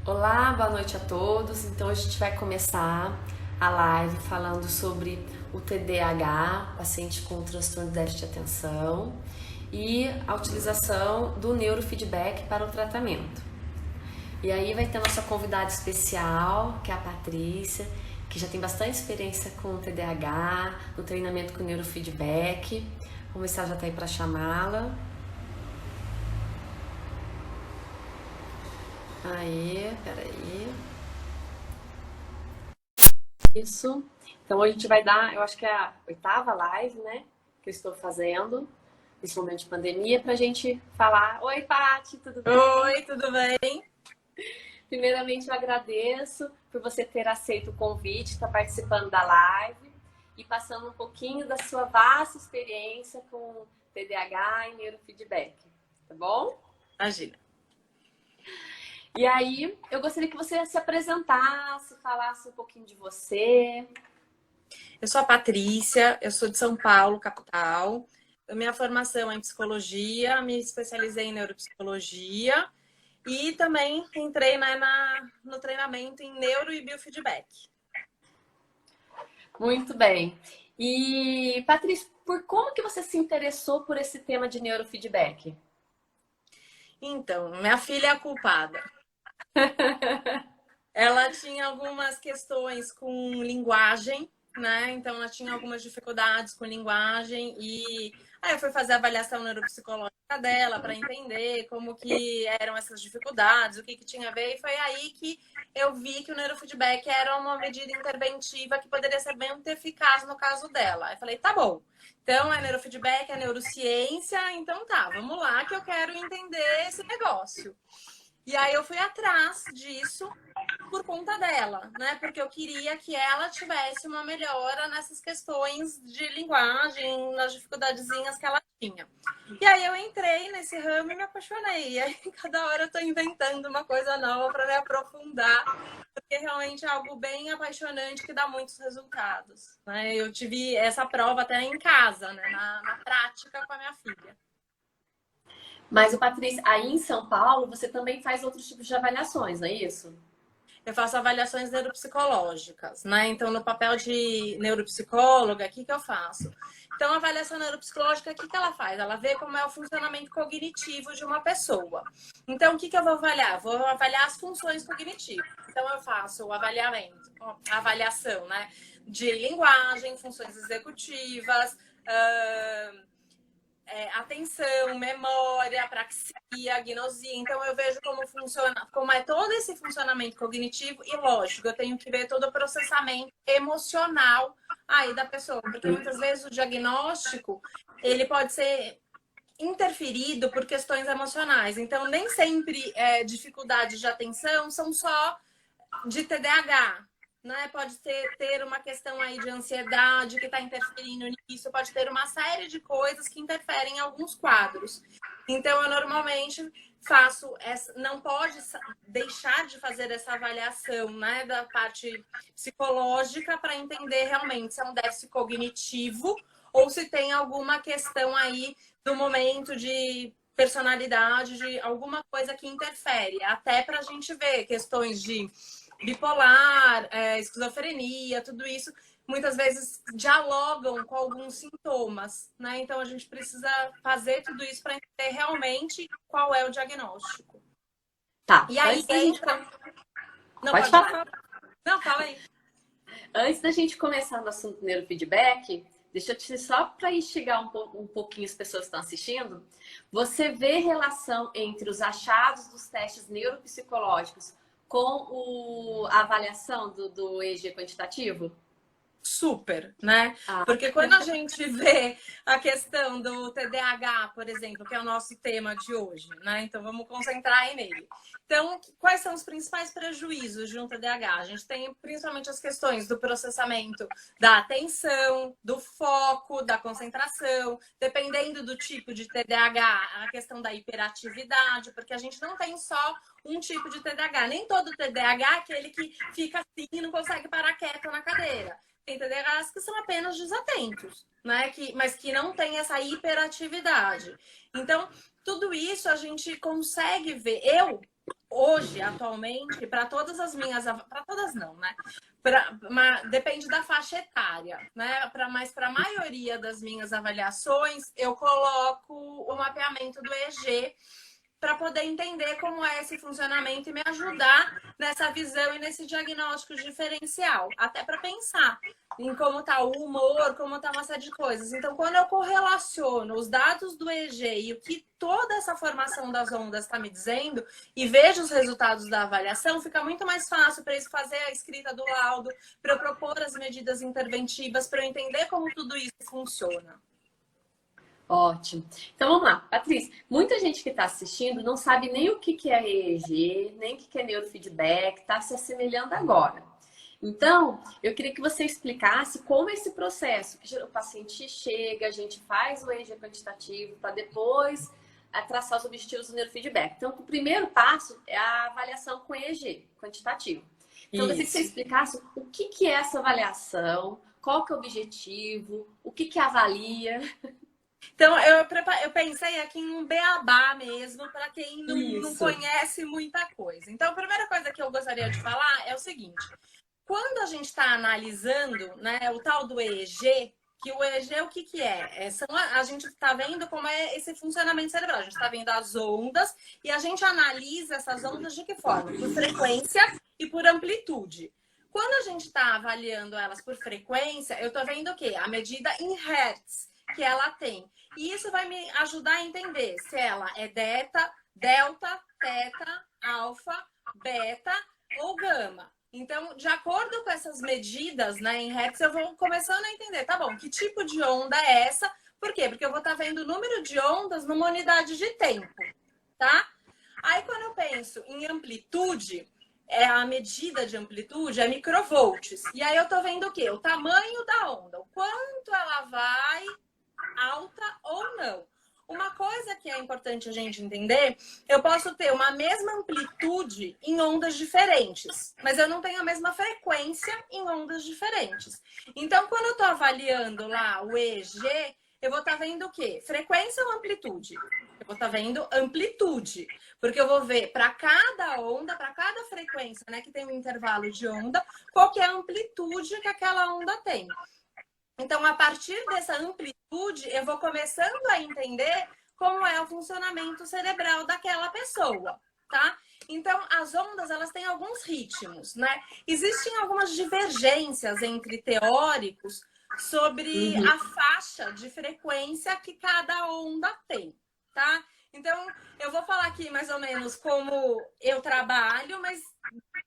Olá, boa noite a todos. Então, hoje a gente vai começar a live falando sobre o TDAH, paciente com transtorno de déficit de atenção, e a utilização do neurofeedback para o tratamento. E aí vai ter a nossa convidada especial, que é a Patrícia, que já tem bastante experiência com o TDAH, no treinamento com neurofeedback. Vamos ver se ela já está aí para chamá-la. Aí, peraí. Isso. Então hoje a gente vai dar, eu acho que é a oitava live, né? Que eu estou fazendo nesse momento de pandemia pra gente falar. Oi, Paty, tudo bem? Oi, tudo bem? Primeiramente, eu agradeço por você ter aceito o convite, estar participando da live e passando um pouquinho da sua vasta experiência com TDAH e neurofeedback, tá bom? Imagina. E aí, eu gostaria que você se apresentasse, falasse um pouquinho de você. Eu sou a Patrícia, eu sou de São Paulo, capital. Minha formação é em psicologia, me especializei em neuropsicologia e também entrei no treinamento em neuro e biofeedback. Muito bem. E, Patrícia, por como que você se interessou por esse tema de neurofeedback? Então, minha filha é a culpada. Ela tinha algumas questões com linguagem, né? Então, ela tinha algumas dificuldades com linguagem e aí eu fui fazer a avaliação neuropsicológica dela para entender como que eram essas dificuldades, o que tinha a ver, e foi aí que eu vi que o neurofeedback era uma medida interventiva que poderia ser bem muito eficaz no caso dela. Aí eu falei, tá bom. Então, é neurofeedback, é neurociência, então tá, vamos lá que eu quero entender esse negócio. E aí eu fui atrás disso por conta dela, né? Porque eu queria que ela tivesse uma melhora nessas questões de linguagem, nas dificuldadezinhas que ela tinha. E aí eu entrei nesse ramo e me apaixonei. E aí cada hora eu tô inventando uma coisa nova para me aprofundar, porque realmente é algo bem apaixonante que dá muitos resultados, né? Eu tive essa prova até em casa, né? Na prática com a minha filha. Mas, Patrícia, aí em São Paulo, você também faz outros tipos de avaliações, não é isso? Eu faço avaliações neuropsicológicas, né? Então, no papel de neuropsicóloga, o que eu faço? Então, a avaliação neuropsicológica, o que ela faz? Ela vê como é o funcionamento cognitivo de uma pessoa. Então, o que eu vou avaliar? Vou avaliar as funções cognitivas. Então, eu faço o avaliamento, a avaliação, né? De linguagem, funções executivas, atenção, memória, apraxia, agnosia. Então eu vejo como funciona, como é todo esse funcionamento cognitivo e lógico, eu tenho que ver todo o processamento emocional aí da pessoa, porque muitas vezes o diagnóstico, ele pode ser interferido por questões emocionais. Então nem sempre dificuldades de atenção são só de TDAH, né? Pode ter uma questão aí de ansiedade que está interferindo nisso, pode ter uma série de coisas que interferem em alguns quadros. Então, eu normalmente faço essa, não pode deixar de fazer essa avaliação, né, da parte psicológica para entender realmente se é um déficit cognitivo ou se tem alguma questão aí do momento de personalidade, de alguma coisa que interfere, até para a gente ver questões de bipolar, esquizofrenia, tudo isso muitas vezes dialogam com alguns sintomas, né? Então a gente precisa fazer tudo isso para entender realmente qual é o diagnóstico. Tá, E aí antes da gente... entra. Não, Pode pode falar. falar. Não, fala aí. Antes da gente começar no assunto do neurofeedback, deixa eu te só para instigar um pouquinho as pessoas que estão assistindo. Você vê relação entre os achados dos testes neuropsicológicos com a avaliação do EEG quantitativo? Super, né? Ah, Porque quando a gente vê a questão do TDAH, por exemplo, que é o nosso tema de hoje, né? Então vamos concentrar aí nele. Então, quais são os principais prejuízos de um TDAH? A gente tem principalmente as questões do processamento da atenção, do foco, da concentração, dependendo do tipo de TDAH, a questão da hiperatividade, porque a gente não tem só um tipo de TDAH. Nem todo TDAH é aquele que fica assim e não consegue parar quieto na cadeira. Tem TDAHs que são apenas desatentos, né? Mas que não tem essa hiperatividade. Então, tudo isso a gente consegue ver. hoje, atualmente, para todas as minhas... Para todas não, né? Depende da faixa etária, né? Mas para a maioria das minhas avaliações, eu coloco o mapeamento do EG para poder entender como é esse funcionamento e me ajudar nessa visão e nesse diagnóstico diferencial. Até para pensar em como está o humor, como está uma série de coisas. Então, quando eu correlaciono os dados do EG e o que toda essa formação das ondas está me dizendo e vejo os resultados da avaliação, fica muito mais fácil para isso fazer a escrita do laudo, para eu propor as medidas interventivas, para eu entender como tudo isso funciona. Ótimo. Então vamos lá, Patrícia. Muita gente que está assistindo não sabe nem o que é EEG, nem o que é neurofeedback, está se assemelhando agora. Então, eu queria que você explicasse como esse processo, que o paciente chega, a gente faz o EEG quantitativo para depois traçar os objetivos do neurofeedback. Então, o primeiro passo é a avaliação com EEG quantitativo. Então, eu queria que você explicasse o que é essa avaliação, qual que é o objetivo, o que avalia. Então, eu pensei aqui em um beabá mesmo, para quem não conhece muita coisa. Então, a primeira coisa que eu gostaria de falar é o seguinte. Quando a gente está analisando, né, o tal do EEG, que o EEG o que é? A gente está vendo como é esse funcionamento cerebral. A gente está vendo as ondas e a gente analisa essas ondas de que forma? Por frequência e por amplitude. Quando a gente está avaliando elas por frequência, eu estou vendo o quê? A medida em hertz que ela tem. E isso vai me ajudar a entender se ela é delta, teta, alfa, beta ou gama. Então, de acordo com essas medidas, né, em hertz, eu vou começando a entender, tá bom, que tipo de onda é essa? Por quê? Porque eu vou estar vendo o número de ondas numa unidade de tempo, tá? Aí, quando eu penso em amplitude, a medida de amplitude é microvolts. E aí eu tô vendo o quê? O tamanho da onda, o quanto ela vai alta ou não. Uma coisa que é importante a gente entender, eu posso ter uma mesma amplitude em ondas diferentes, mas eu não tenho a mesma frequência em ondas diferentes. Então, quando eu estou avaliando lá o EEG, eu vou estar vendo o quê? Frequência ou amplitude? Eu vou estar vendo amplitude, porque eu vou ver para cada onda, para cada frequência, né, que tem um intervalo de onda, qual que é a amplitude que aquela onda tem. Então, a partir dessa amplitude, eu vou começando a entender como é o funcionamento cerebral daquela pessoa, tá? Então, as ondas, elas têm alguns ritmos, né? Existem algumas divergências entre teóricos sobre a faixa de frequência que cada onda tem, tá? Então, eu vou falar aqui mais ou menos como eu trabalho, mas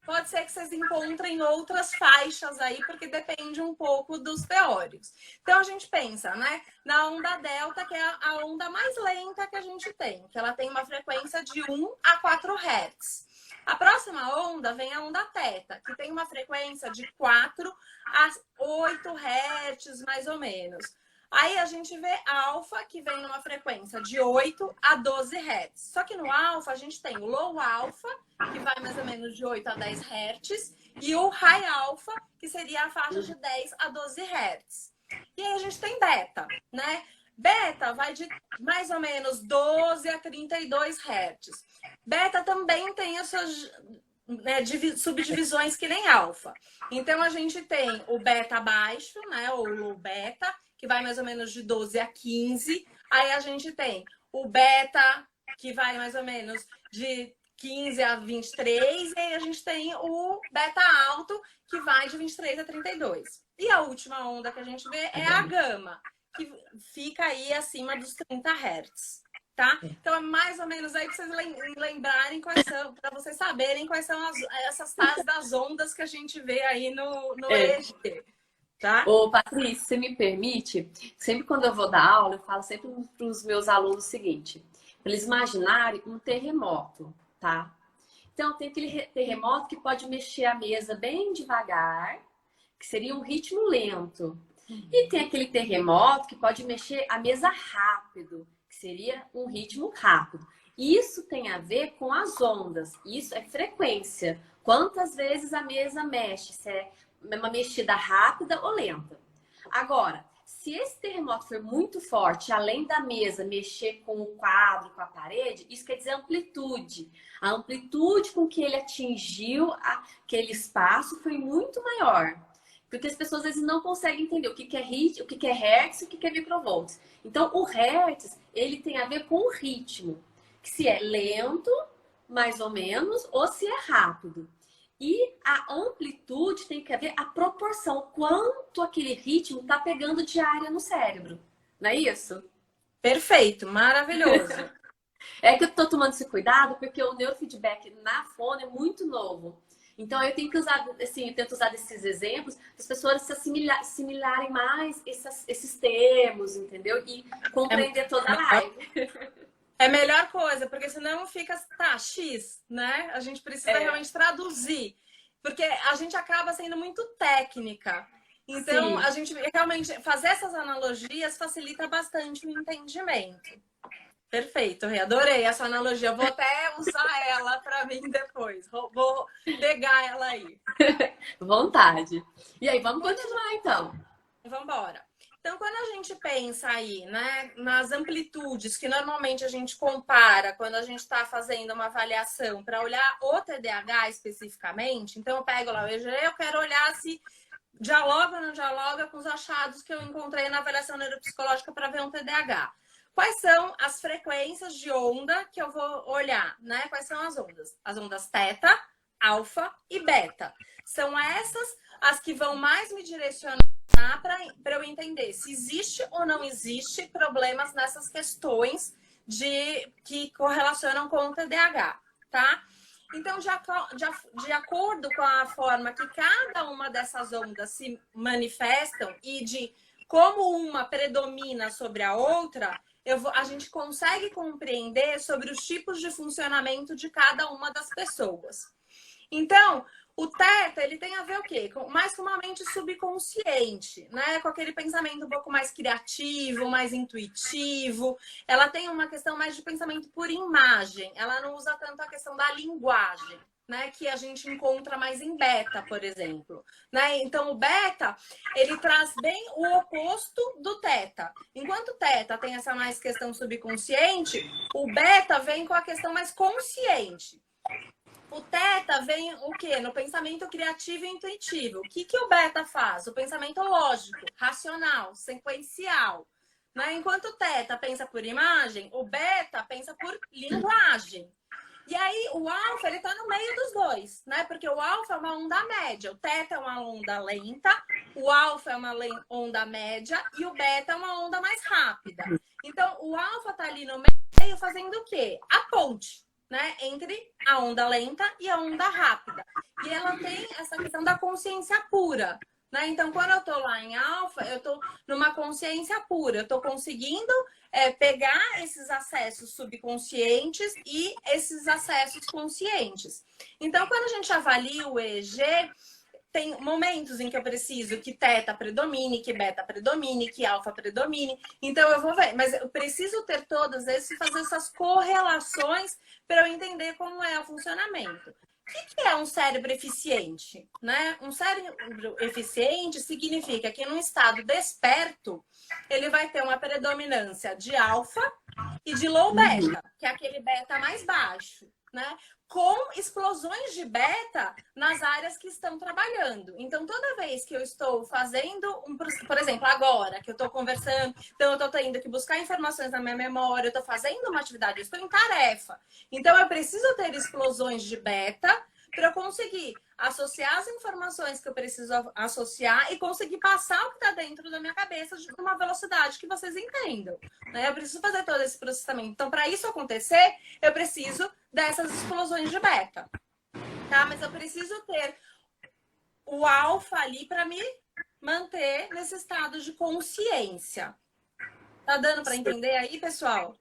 pode ser que vocês encontrem outras faixas aí, porque depende um pouco dos teóricos. Então, a gente pensa, né, na onda delta, que é a onda mais lenta que a gente tem, que ela tem uma frequência de 1 a 4 Hz. A próxima onda vem a onda teta, que tem uma frequência de 4 a 8 Hz, mais ou menos. Aí a gente vê alfa, que vem numa frequência de 8 a 12 Hz. Só que no alfa a gente tem o low alfa, que vai mais ou menos de 8 a 10 Hz, e o high alfa, que seria a faixa de 10 a 12 Hz. E aí a gente tem beta, né? Beta vai de mais ou menos 12 a 32 Hz. Beta também tem as suas subdivisões que nem alfa. Então a gente tem o beta baixo, né? Ou low beta, que vai mais ou menos de 12 a 15. Aí a gente tem o beta, que vai mais ou menos de 15 a 23. E aí a gente tem o beta alto, que vai de 23 a 32. E a última onda que a gente vê é a gama, que fica aí acima dos 30 Hz. Tá? Então é mais ou menos aí para vocês lembrarem quais são, para vocês saberem quais são essas tais das ondas que a gente vê aí no EEG. Tá? Ô, Patrícia, você me permite? Sempre quando eu vou dar aula, eu falo sempre para os meus alunos o seguinte: para eles imaginarem um terremoto, tá? Então, tem aquele terremoto que pode mexer a mesa bem devagar, que seria um ritmo lento. E tem aquele terremoto que pode mexer a mesa rápido, que seria um ritmo rápido. Isso tem a ver com as ondas. Isso é frequência. Quantas vezes a mesa mexe? Se é uma mexida rápida ou lenta. Agora, se se esse terremoto for muito forte, além da mesa mexer com o quadro, com a parede, isso quer dizer amplitude. A amplitude com que ele atingiu aquele espaço foi muito maior. Porque as pessoas às vezes não conseguem entender o que é o que é hertz e o que é microvolts. Então, o hertz, ele tem a ver com o ritmo. Que se é lento, mais ou menos, ou se é rápido. E a amplitude tem que ver a proporção, quanto aquele ritmo está pegando de área no cérebro. Não é isso? Perfeito, maravilhoso. É que eu estou tomando esse cuidado porque o neurofeedback na fono é muito novo. Então eu tenho que usar, assim, eu tento usar esses exemplos para as pessoas se assimilarem mais esses termos, entendeu? E compreender toda a live. É a melhor coisa, porque senão fica, tá, X, né? A gente precisa realmente traduzir, porque a gente acaba sendo muito técnica. Então, a gente realmente fazer essas analogias facilita bastante o entendimento. Perfeito, Rê. Adorei essa analogia. Vou até usar ela para mim depois. Vou pegar ela aí. Vontade. E aí, vamos continuar então. Vamos embora. Então, quando a gente pensa aí, né, nas amplitudes que normalmente a gente compara quando a gente está fazendo uma avaliação para olhar o TDAH especificamente, então eu pego lá o EEG, eu quero olhar se dialoga ou não dialoga com os achados que eu encontrei na avaliação neuropsicológica para ver um TDAH. Quais são as frequências de onda que eu vou olhar, né? Quais são as ondas? As ondas teta, alfa e beta. São essas as que vão mais me direcionar para eu entender se existe ou não existe problemas nessas questões que correlacionam com o TDAH, tá? Então, de acordo com a forma que cada uma dessas ondas se manifestam e de como uma predomina sobre a outra, a gente consegue compreender sobre os tipos de funcionamento de cada uma das pessoas. Então, o teta, ele tem a ver o quê? Mais com uma mente subconsciente, né? Com aquele pensamento um pouco mais criativo, mais intuitivo. Ela tem uma questão mais de pensamento por imagem. Ela não usa tanto a questão da linguagem, né? Que a gente encontra mais em beta, por exemplo. Né? Então, o beta, ele traz bem o oposto do teta. Enquanto o teta tem essa mais questão subconsciente, o beta vem com a questão mais consciente. O teta vem o quê? No pensamento criativo e intuitivo. O que o beta faz? O pensamento lógico, racional, sequencial. Né? Enquanto o teta pensa por imagem, o beta pensa por linguagem. E aí, o alfa, ele tá no meio dos dois, né? Porque o alfa é uma onda média, o teta é uma onda lenta, o alfa é uma onda média e o beta é uma onda mais rápida. Então, o alfa tá ali no meio fazendo o quê? A ponte. Né, entre a onda lenta e a onda rápida. E ela tem essa questão da consciência pura. Né? Então, quando eu tô lá em alfa, eu tô numa consciência pura. Eu tô conseguindo pegar esses acessos subconscientes e esses acessos conscientes. Então, quando a gente avalia o EEG, tem momentos em que eu preciso que teta predomine, que beta predomine, que alfa predomine. Então, eu vou ver. Mas eu preciso ter todas esses e fazer essas correlações para eu entender como é o funcionamento. O que é um cérebro eficiente? Né? Um cérebro eficiente significa que, num estado desperto, ele vai ter uma predominância de alfa e de low beta, que é aquele beta mais baixo. Né? Com explosões de beta nas áreas que estão trabalhando. Então, toda vez que eu estou fazendo, por exemplo, agora que eu estou conversando, então eu estou tendo que buscar informações na minha memória, eu estou fazendo uma atividade, eu estou em tarefa. Então, eu preciso ter explosões de beta para eu conseguir associar as informações que eu preciso associar e conseguir passar o que está dentro da minha cabeça de uma velocidade que vocês entendam. Né? Eu preciso fazer todo esse processamento. Então, para isso acontecer, eu preciso dessas explosões de beta. Tá? Mas eu preciso ter o alfa ali para me manter nesse estado de consciência. Tá dando para entender aí, pessoal?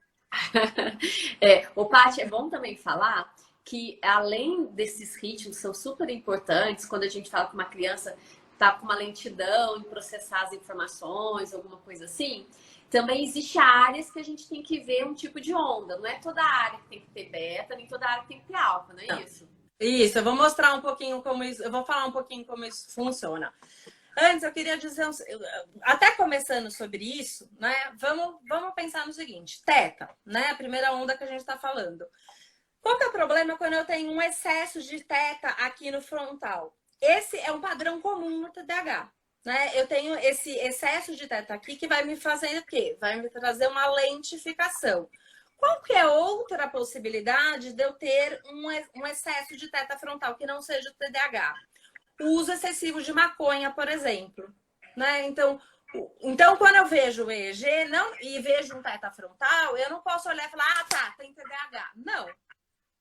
Paty, é bom também falar que além desses ritmos são super importantes quando a gente fala que uma criança está com uma lentidão em processar as informações, alguma coisa assim, também existe áreas que a gente tem que ver um tipo de onda. Não é toda área que tem que ter beta, nem toda área que tem que ter alfa, não é isso? Isso, eu vou mostrar um pouquinho como isso, eu vou falar um pouquinho como isso funciona. Antes, eu queria dizer, até começando sobre isso, né? Vamos pensar no seguinte: teta, né? A primeira onda que a gente está falando. Qual que é o problema quando eu tenho um excesso de teta aqui no frontal? Esse é um padrão comum no TDAH. Né? Eu tenho esse excesso de teta aqui que vai me fazer o quê? Vai me trazer uma lentificação. Qual que é outra possibilidade de eu ter um excesso de teta frontal que não seja o TDAH? O uso excessivo de maconha, por exemplo. Né? Então, quando eu vejo o EEG e vejo um teta frontal, eu não posso olhar e falar, tá, tem TDAH.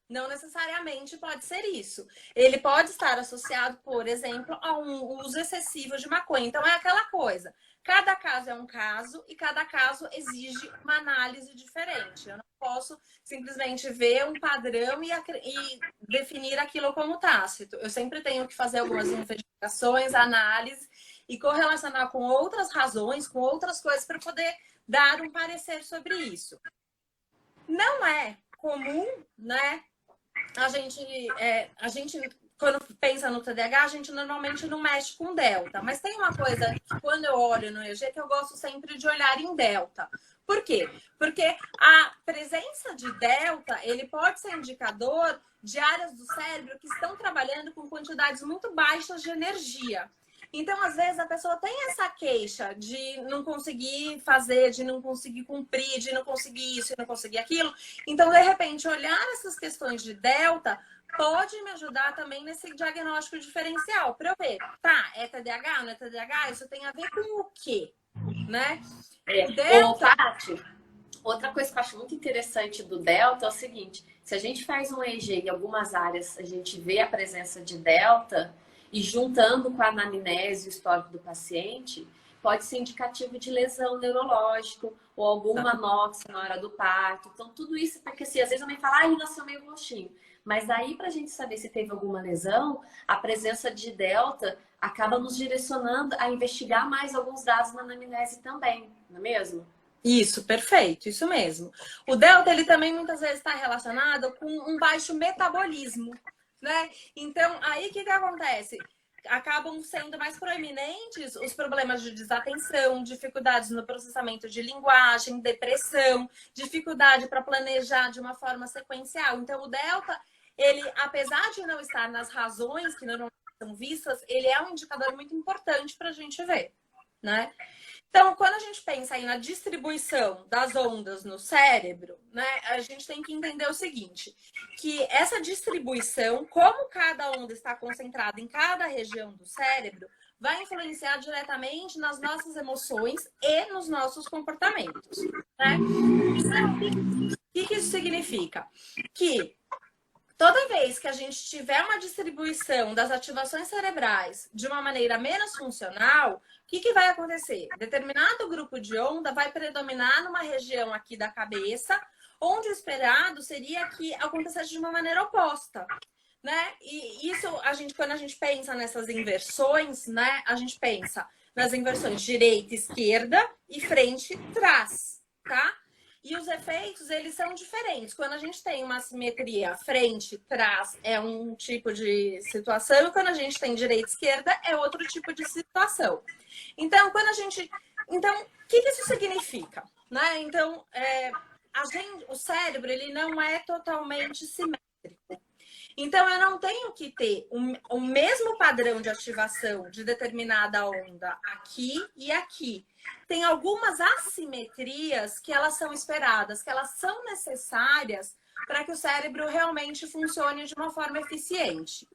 Não necessariamente pode ser isso. Ele pode estar associado, por exemplo, a um uso excessivo de maconha. Então, é aquela coisa. Cada caso é um caso e cada caso exige uma análise diferente. Eu não posso simplesmente ver um padrão e definir aquilo como tácito. Eu sempre tenho que fazer algumas investigações, análises e correlacionar com outras razões, com outras coisas para poder dar um parecer sobre isso. Não é comum, né? A gente, quando pensa no TDAH, a gente normalmente não mexe com delta. Mas tem uma coisa que quando eu olho no EEG que eu gosto sempre de olhar em delta. Por quê? Porque a presença de delta, ele pode ser indicador de áreas do cérebro que estão trabalhando com quantidades muito baixas de energia. Então, às vezes, a pessoa tem essa queixa de não conseguir fazer, de não conseguir cumprir, de não conseguir isso e não conseguir aquilo. Então, de repente, olhar essas questões de delta pode me ajudar também nesse diagnóstico diferencial. Para eu ver, tá, é TDAH, não é TDAH? Isso tem a ver com o quê? Né? Delta... Paty, outra coisa que eu acho muito interessante do delta é o seguinte, se a gente faz um EEG em algumas áreas, a gente vê a presença de delta... E juntando com a anamnese e o histórico do paciente, pode ser indicativo de lesão neurológica ou alguma anóxia na hora do parto. Então, tudo isso, porque assim, às vezes a mãe fala, ele nasceu meio roxinho. Mas daí, para a gente saber se teve alguma lesão, a presença de delta acaba nos direcionando a investigar mais alguns dados na anamnese também, não é mesmo? Isso, perfeito, isso mesmo. O delta, ele também muitas vezes está relacionado com um baixo metabolismo. Né? Então, aí o que acontece? Acabam sendo mais proeminentes os problemas de desatenção, dificuldades no processamento de linguagem, depressão, dificuldade para planejar de uma forma sequencial. Então, o delta, ele, apesar de não estar nas razões que normalmente são vistas, ele é um indicador muito importante para a gente ver, né? Então, quando a gente pensa aí na distribuição das ondas no cérebro, né, a gente tem que entender o seguinte, que essa distribuição, como cada onda está concentrada em cada região do cérebro, vai influenciar diretamente nas nossas emoções e nos nossos comportamentos. Né? Então, o que isso significa? Que toda vez que a gente tiver uma distribuição das ativações cerebrais de uma maneira menos funcional, o que vai acontecer? Determinado grupo de onda vai predominar numa região aqui da cabeça, onde o esperado seria que acontecesse de uma maneira oposta. Né? E isso, quando a gente pensa nessas inversões, né? A gente pensa nas inversões direita, esquerda e frente, trás, tá? E os efeitos, eles são diferentes. Quando a gente tem uma simetria frente, trás, é um tipo de situação. E quando a gente tem direita e esquerda, é outro tipo de situação. Então, Então, o que isso significa? Né? Então, o cérebro, ele não é totalmente simétrico. Então, eu não tenho que ter o mesmo padrão de ativação de determinada onda aqui e aqui. Tem algumas assimetrias que elas são esperadas, que elas são necessárias para que o cérebro realmente funcione de uma forma eficiente.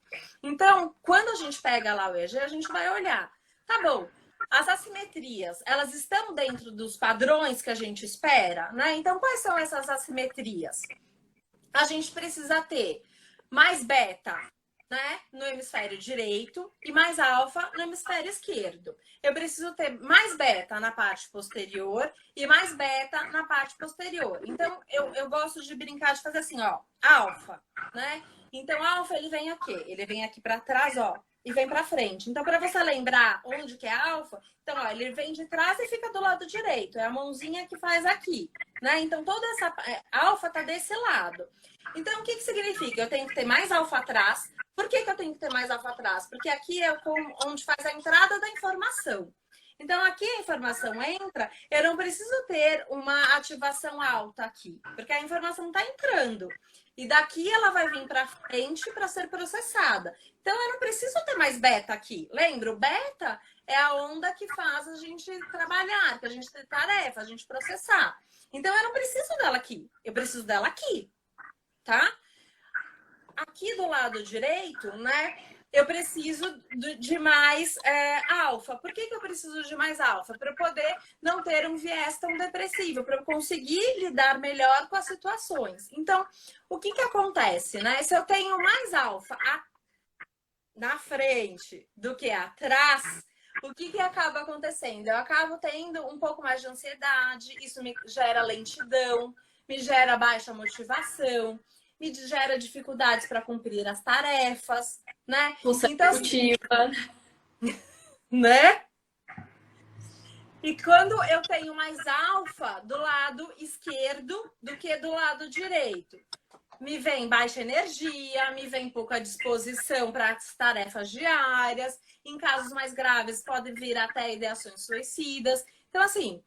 Então, quando a gente pega lá o EEG, a gente vai olhar. Tá bom, as assimetrias, elas estão dentro dos padrões que a gente espera, né? Então, quais são essas assimetrias? A gente precisa ter mais beta, né, no hemisfério direito e mais alfa no hemisfério esquerdo. Eu preciso ter mais beta na parte posterior e mais beta na parte posterior. Então, eu gosto de brincar de fazer assim, ó, alfa, né? Então, alfa, ele vem aqui para trás, ó, e vem para frente. Então, para você lembrar onde que é alfa, então, ó, ele vem de trás e fica do lado direito. É a mãozinha que faz aqui, né? Então, toda essa alfa tá desse lado. Então, o que que significa? Eu tenho que ter mais alfa atrás. Por que que eu tenho que ter mais alfa atrás? Porque aqui é onde faz a entrada da informação. Então, aqui a informação entra, eu não preciso ter uma ativação alta aqui, porque a informação está entrando. E daqui ela vai vir para frente para ser processada. Então, eu não preciso ter mais beta aqui. Lembra? O beta é a onda que faz a gente trabalhar, que a gente ter tarefa, a gente processar. Então, eu não preciso dela aqui. Eu preciso dela aqui, tá? Aqui do lado direito, né? Eu preciso de mais alfa. Por que que eu preciso de mais alfa? Para eu poder não ter um viés tão depressivo, para eu conseguir lidar melhor com as situações. Então, o que que acontece, né? Se eu tenho mais alfa na frente do que atrás, o que que acaba acontecendo? Eu acabo tendo um pouco mais de ansiedade, isso me gera lentidão, me gera baixa motivação, me gera dificuldades para cumprir as tarefas, né? Então, assim, né? E quando eu tenho mais alfa do lado esquerdo do que do lado direito, me vem baixa energia, me vem pouca disposição para as tarefas diárias. Em casos mais graves, pode vir até ideações suicidas. Então, assim,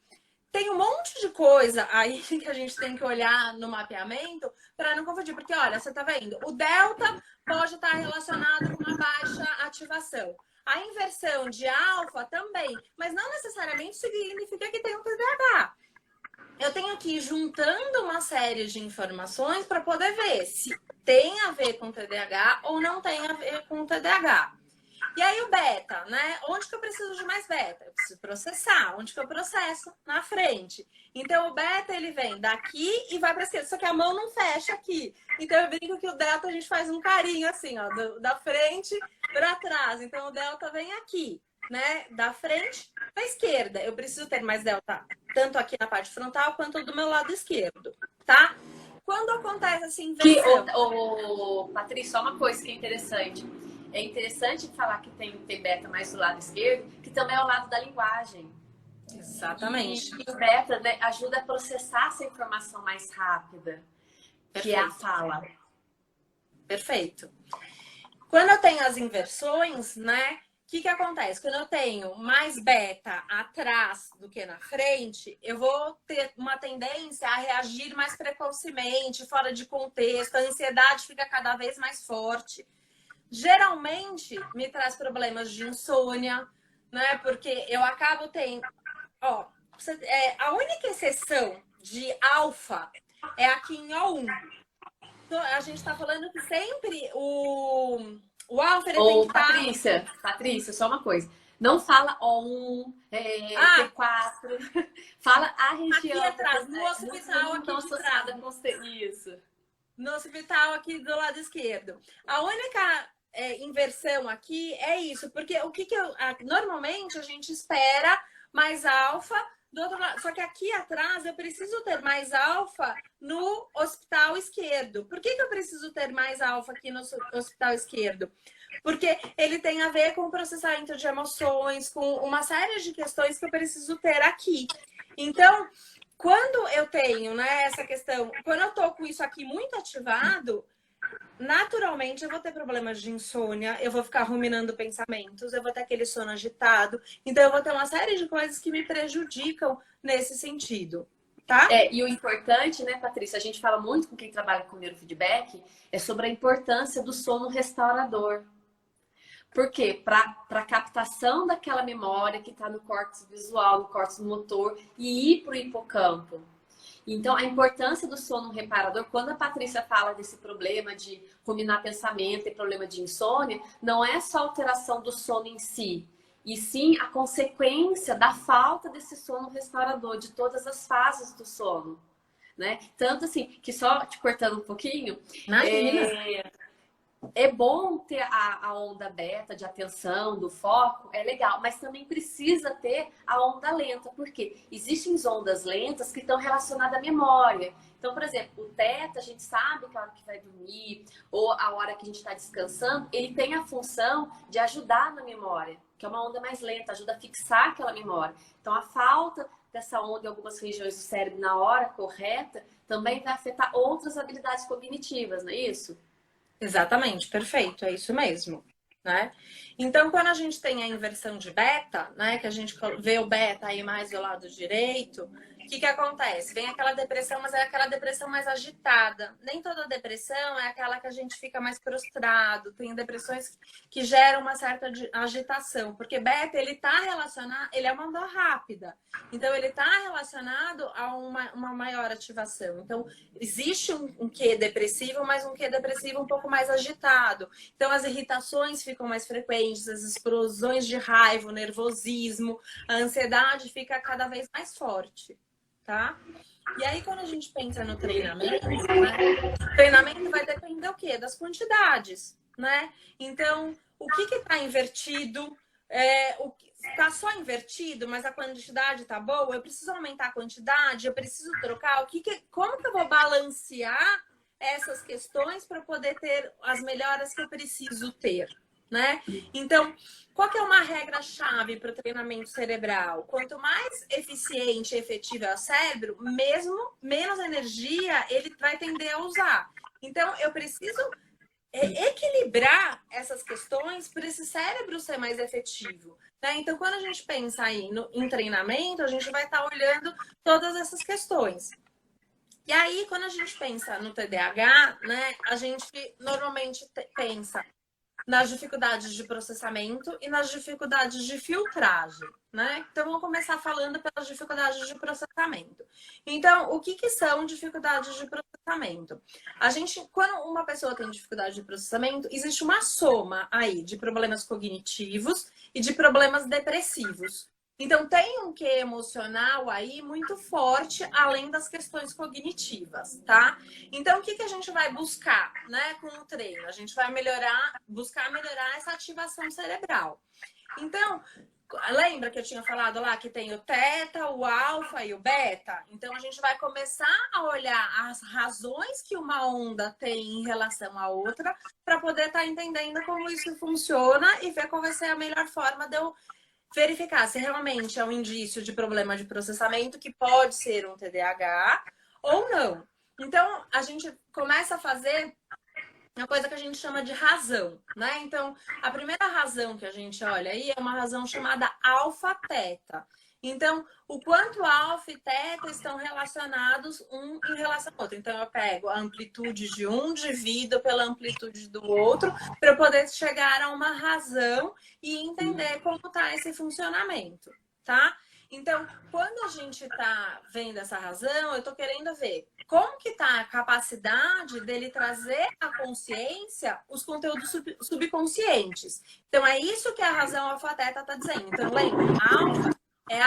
tem um monte de coisa aí que a gente tem que olhar no mapeamento para não confundir. Porque, olha, você tá vendo, o delta pode estar relacionado com uma baixa ativação. A inversão de alfa também, mas não necessariamente significa que tem um TDAH. Eu tenho que ir juntando uma série de informações para poder ver se tem a ver com TDAH ou não tem a ver com TDAH. E aí o beta, né? Onde que eu preciso de mais beta? Eu preciso processar. Onde que eu processo? Na frente. Então o beta, ele vem daqui e vai para esquerda. Só que a mão não fecha aqui. Então eu brinco que o delta a gente faz um carinho assim, ó, da frente para trás. Então o delta vem aqui, né? Da frente para esquerda. Eu preciso ter mais delta tanto aqui na parte frontal quanto do meu lado esquerdo, tá? Quando acontece essa inversão... Patrícia, só uma coisa que é interessante. É interessante falar que tem o T-beta mais do lado esquerdo, que também é o lado da linguagem. Exatamente. E o beta, né, ajuda a processar essa informação mais rápida, que é a fala. Perfeito. Quando eu tenho as inversões, né? O que que acontece? Quando eu tenho mais beta atrás do que na frente, eu vou ter uma tendência a reagir mais precocemente, fora de contexto, a ansiedade fica cada vez mais forte. Geralmente me traz problemas de insônia, né? Porque eu acabo tendo. Ó, a única exceção de alfa é aqui em O1. Então, a gente tá falando que sempre o alfa ele tem que Patrícia, só uma coisa. Não fala O1, T4. Fala a região. Aqui atrás, no hospital aqui de trás. Isso. No hospital aqui do lado esquerdo. A única inversão aqui é isso, porque o que normalmente a gente espera mais alfa do outro lado. Só que aqui atrás eu preciso ter mais alfa no hospital esquerdo. Por que eu preciso ter mais alfa aqui no hospital esquerdo? Porque ele tem a ver com o processamento de emoções, com uma série de questões que eu preciso ter aqui. Então, quando eu tenho, né, essa questão, quando eu tô com isso aqui muito ativado, naturalmente eu vou ter problemas de insônia, eu vou ficar ruminando pensamentos, eu vou ter aquele sono agitado, então eu vou ter uma série de coisas que me prejudicam nesse sentido, tá? E o importante, né, Patrícia, a gente fala muito com quem trabalha com neurofeedback, é sobre a importância do sono restaurador. Por quê? Para captação daquela memória que está no córtex visual, no córtex motor e ir para o hipocampo. Então, a importância do sono reparador, quando a Patrícia fala desse problema de ruminar pensamento e problema de insônia, não é só a alteração do sono em si, e sim a consequência da falta desse sono restaurador, de todas as fases do sono, né? Tanto assim, que só te cortando um pouquinho, é bom ter a onda beta de atenção, do foco, é legal, mas também precisa ter a onda lenta, porque existem ondas lentas que estão relacionadas à memória. Então, por exemplo, o teta, a gente sabe que a hora que vai dormir ou a hora que a gente está descansando, ele tem a função de ajudar na memória, que é uma onda mais lenta, ajuda a fixar aquela memória. Então, a falta dessa onda em algumas regiões do cérebro na hora correta também vai afetar outras habilidades cognitivas, não é isso? Exatamente, perfeito, é isso mesmo, né? Então, quando a gente tem a inversão de beta, né, que a gente vê o beta aí mais do lado direito, o que que acontece? Vem aquela depressão, mas é aquela depressão mais agitada. Nem toda depressão é aquela que a gente fica mais prostrado. Tem depressões que geram uma certa agitação, porque beta, ele tá relacionado, ele é uma onda rápida. Então, ele tá relacionado a uma maior ativação. Então, existe um quê depressivo, mas um quê depressivo um pouco mais agitado. Então, as irritações ficam mais frequentes, as explosões de raiva, o nervosismo, a ansiedade fica cada vez mais forte, tá? E aí, quando a gente pensa no treinamento, né? O treinamento vai depender do quê? Das quantidades, né? Então, o que está invertido? Tá só invertido, mas a quantidade tá boa, eu preciso aumentar a quantidade, eu preciso trocar, como que eu vou balancear essas questões para poder ter as melhoras que eu preciso ter, né? Então, qual que é uma regra-chave para o treinamento cerebral? Quanto mais eficiente e efetivo é o cérebro, menos energia ele vai tender a usar. Então, eu preciso equilibrar essas questões para esse cérebro ser mais efetivo. Né? Então, quando a gente pensa aí em treinamento, a gente vai estar olhando todas essas questões. E aí, quando a gente pensa no TDAH, né, a gente normalmente pensa nas dificuldades de processamento e nas dificuldades de filtragem, né? Então, vamos começar falando pelas dificuldades de processamento. Então, o que são dificuldades de processamento? Quando uma pessoa tem dificuldade de processamento, existe uma soma aí de problemas cognitivos e de problemas depressivos. Então, tem um quê emocional aí muito forte, além das questões cognitivas, tá? Então, o que a gente vai buscar, né, com o treino? A gente vai buscar melhorar essa ativação cerebral. Então, lembra que eu tinha falado lá que tem o teta, o alfa e o beta? Então, a gente vai começar a olhar as razões que uma onda tem em relação à outra para poder estar entendendo como isso funciona e ver qual vai ser a melhor forma de eu verificar se realmente é um indício de problema de processamento que pode ser um TDAH ou não. Então, a gente começa a fazer uma coisa que a gente chama de razão, né? Então, a primeira razão que a gente olha aí é uma razão chamada alfa-teta. Então, o quanto alfa e teta estão relacionados um em relação ao outro. Então, eu pego a amplitude de um, divido pela amplitude do outro, para poder chegar a uma razão e entender como está esse funcionamento, tá? Então, quando a gente está vendo essa razão, eu estou querendo ver como que está a capacidade dele trazer à consciência os conteúdos subconscientes. Então, é isso que a razão alfa-teta está dizendo. Então, lembra, alfa é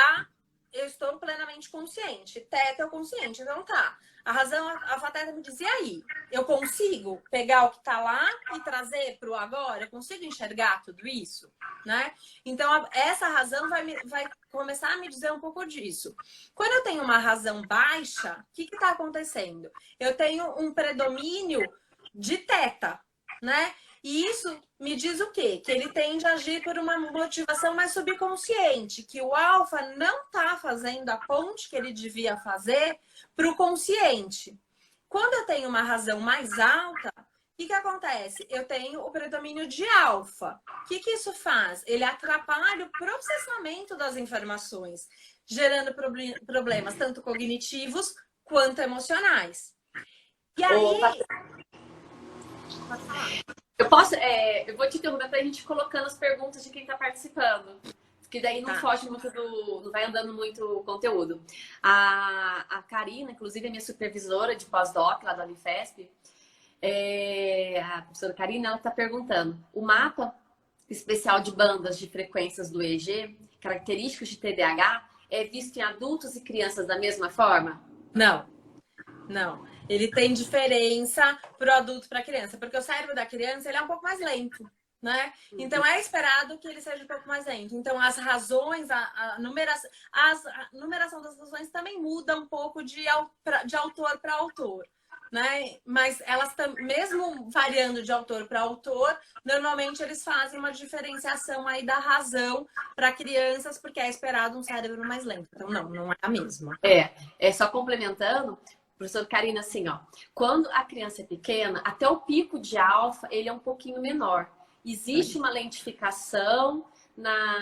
eu estou plenamente consciente. Teta é o consciente. Então tá. A razão alfa-teta me diz, e aí? Eu consigo pegar o que tá lá e trazer para o agora? Eu consigo enxergar tudo isso? Né? Então, essa razão vai começar a me dizer um pouco disso. Quando eu tenho uma razão baixa, o que está acontecendo? Eu tenho um predomínio de teta, né? E isso me diz o quê? Que ele tende a agir por uma motivação mais subconsciente, que o alfa não está fazendo a ponte que ele devia fazer para o consciente. Quando eu tenho uma razão mais alta, o que acontece? Eu tenho o predomínio de alfa. O que isso faz? Ele atrapalha o processamento das informações, gerando problemas tanto cognitivos quanto emocionais. E aí... Eu vou te interromper pra gente ir colocando as perguntas de quem tá participando. Que daí não foge muito não vai andando muito o conteúdo. A Karina, inclusive, é minha supervisora de pós-doc lá da Unifesp. A professora Karina, ela tá perguntando: o mapa especial de bandas de frequências do EEG, características de TDAH, é visto em adultos e crianças da mesma forma? Não, não. ele tem diferença pro adulto, para a criança, porque o cérebro da criança ele é um pouco mais lento, né? Então é esperado que ele seja um pouco mais lento. Então as razões, a numeração das razões também muda um pouco de autor para autor, né? Mas elas mesmo variando de autor para autor, normalmente eles fazem uma diferenciação aí da razão para crianças, porque é esperado um cérebro mais lento. Então não é a mesma. É só complementando, professor Karina, assim, ó, quando a criança é pequena, até o pico de alfa, ele é um pouquinho menor. Existe uma lentificação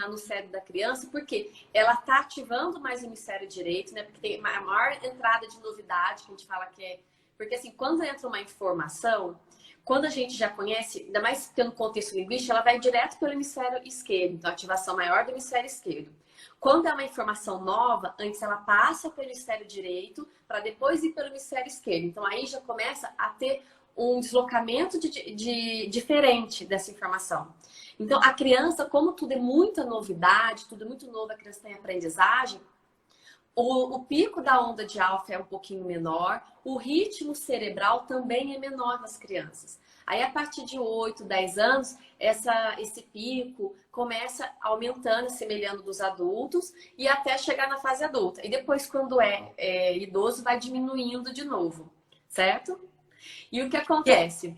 no cérebro da criança, porque ela está ativando mais o hemisfério direito, né? Porque tem a maior entrada de novidade, que a gente fala que é... Porque, assim, quando entra uma informação, quando a gente já conhece, ainda mais tendo contexto linguístico, ela vai direto pelo hemisfério esquerdo, então ativação maior do hemisfério esquerdo. Quando é uma informação nova, antes ela passa pelo hemisfério direito, para depois ir pelo hemisfério esquerdo. Então, aí já começa a ter um deslocamento diferente dessa informação. Então, a criança, como tudo é muita novidade, tudo é muito novo, a criança tem aprendizagem, o pico da onda de alfa é um pouquinho menor, o ritmo cerebral também é menor nas crianças. Aí, a partir de 8, 10 anos, esse pico começa aumentando, semelhando dos adultos, e até chegar na fase adulta. E depois, quando é idoso, vai diminuindo de novo, certo? E o que acontece?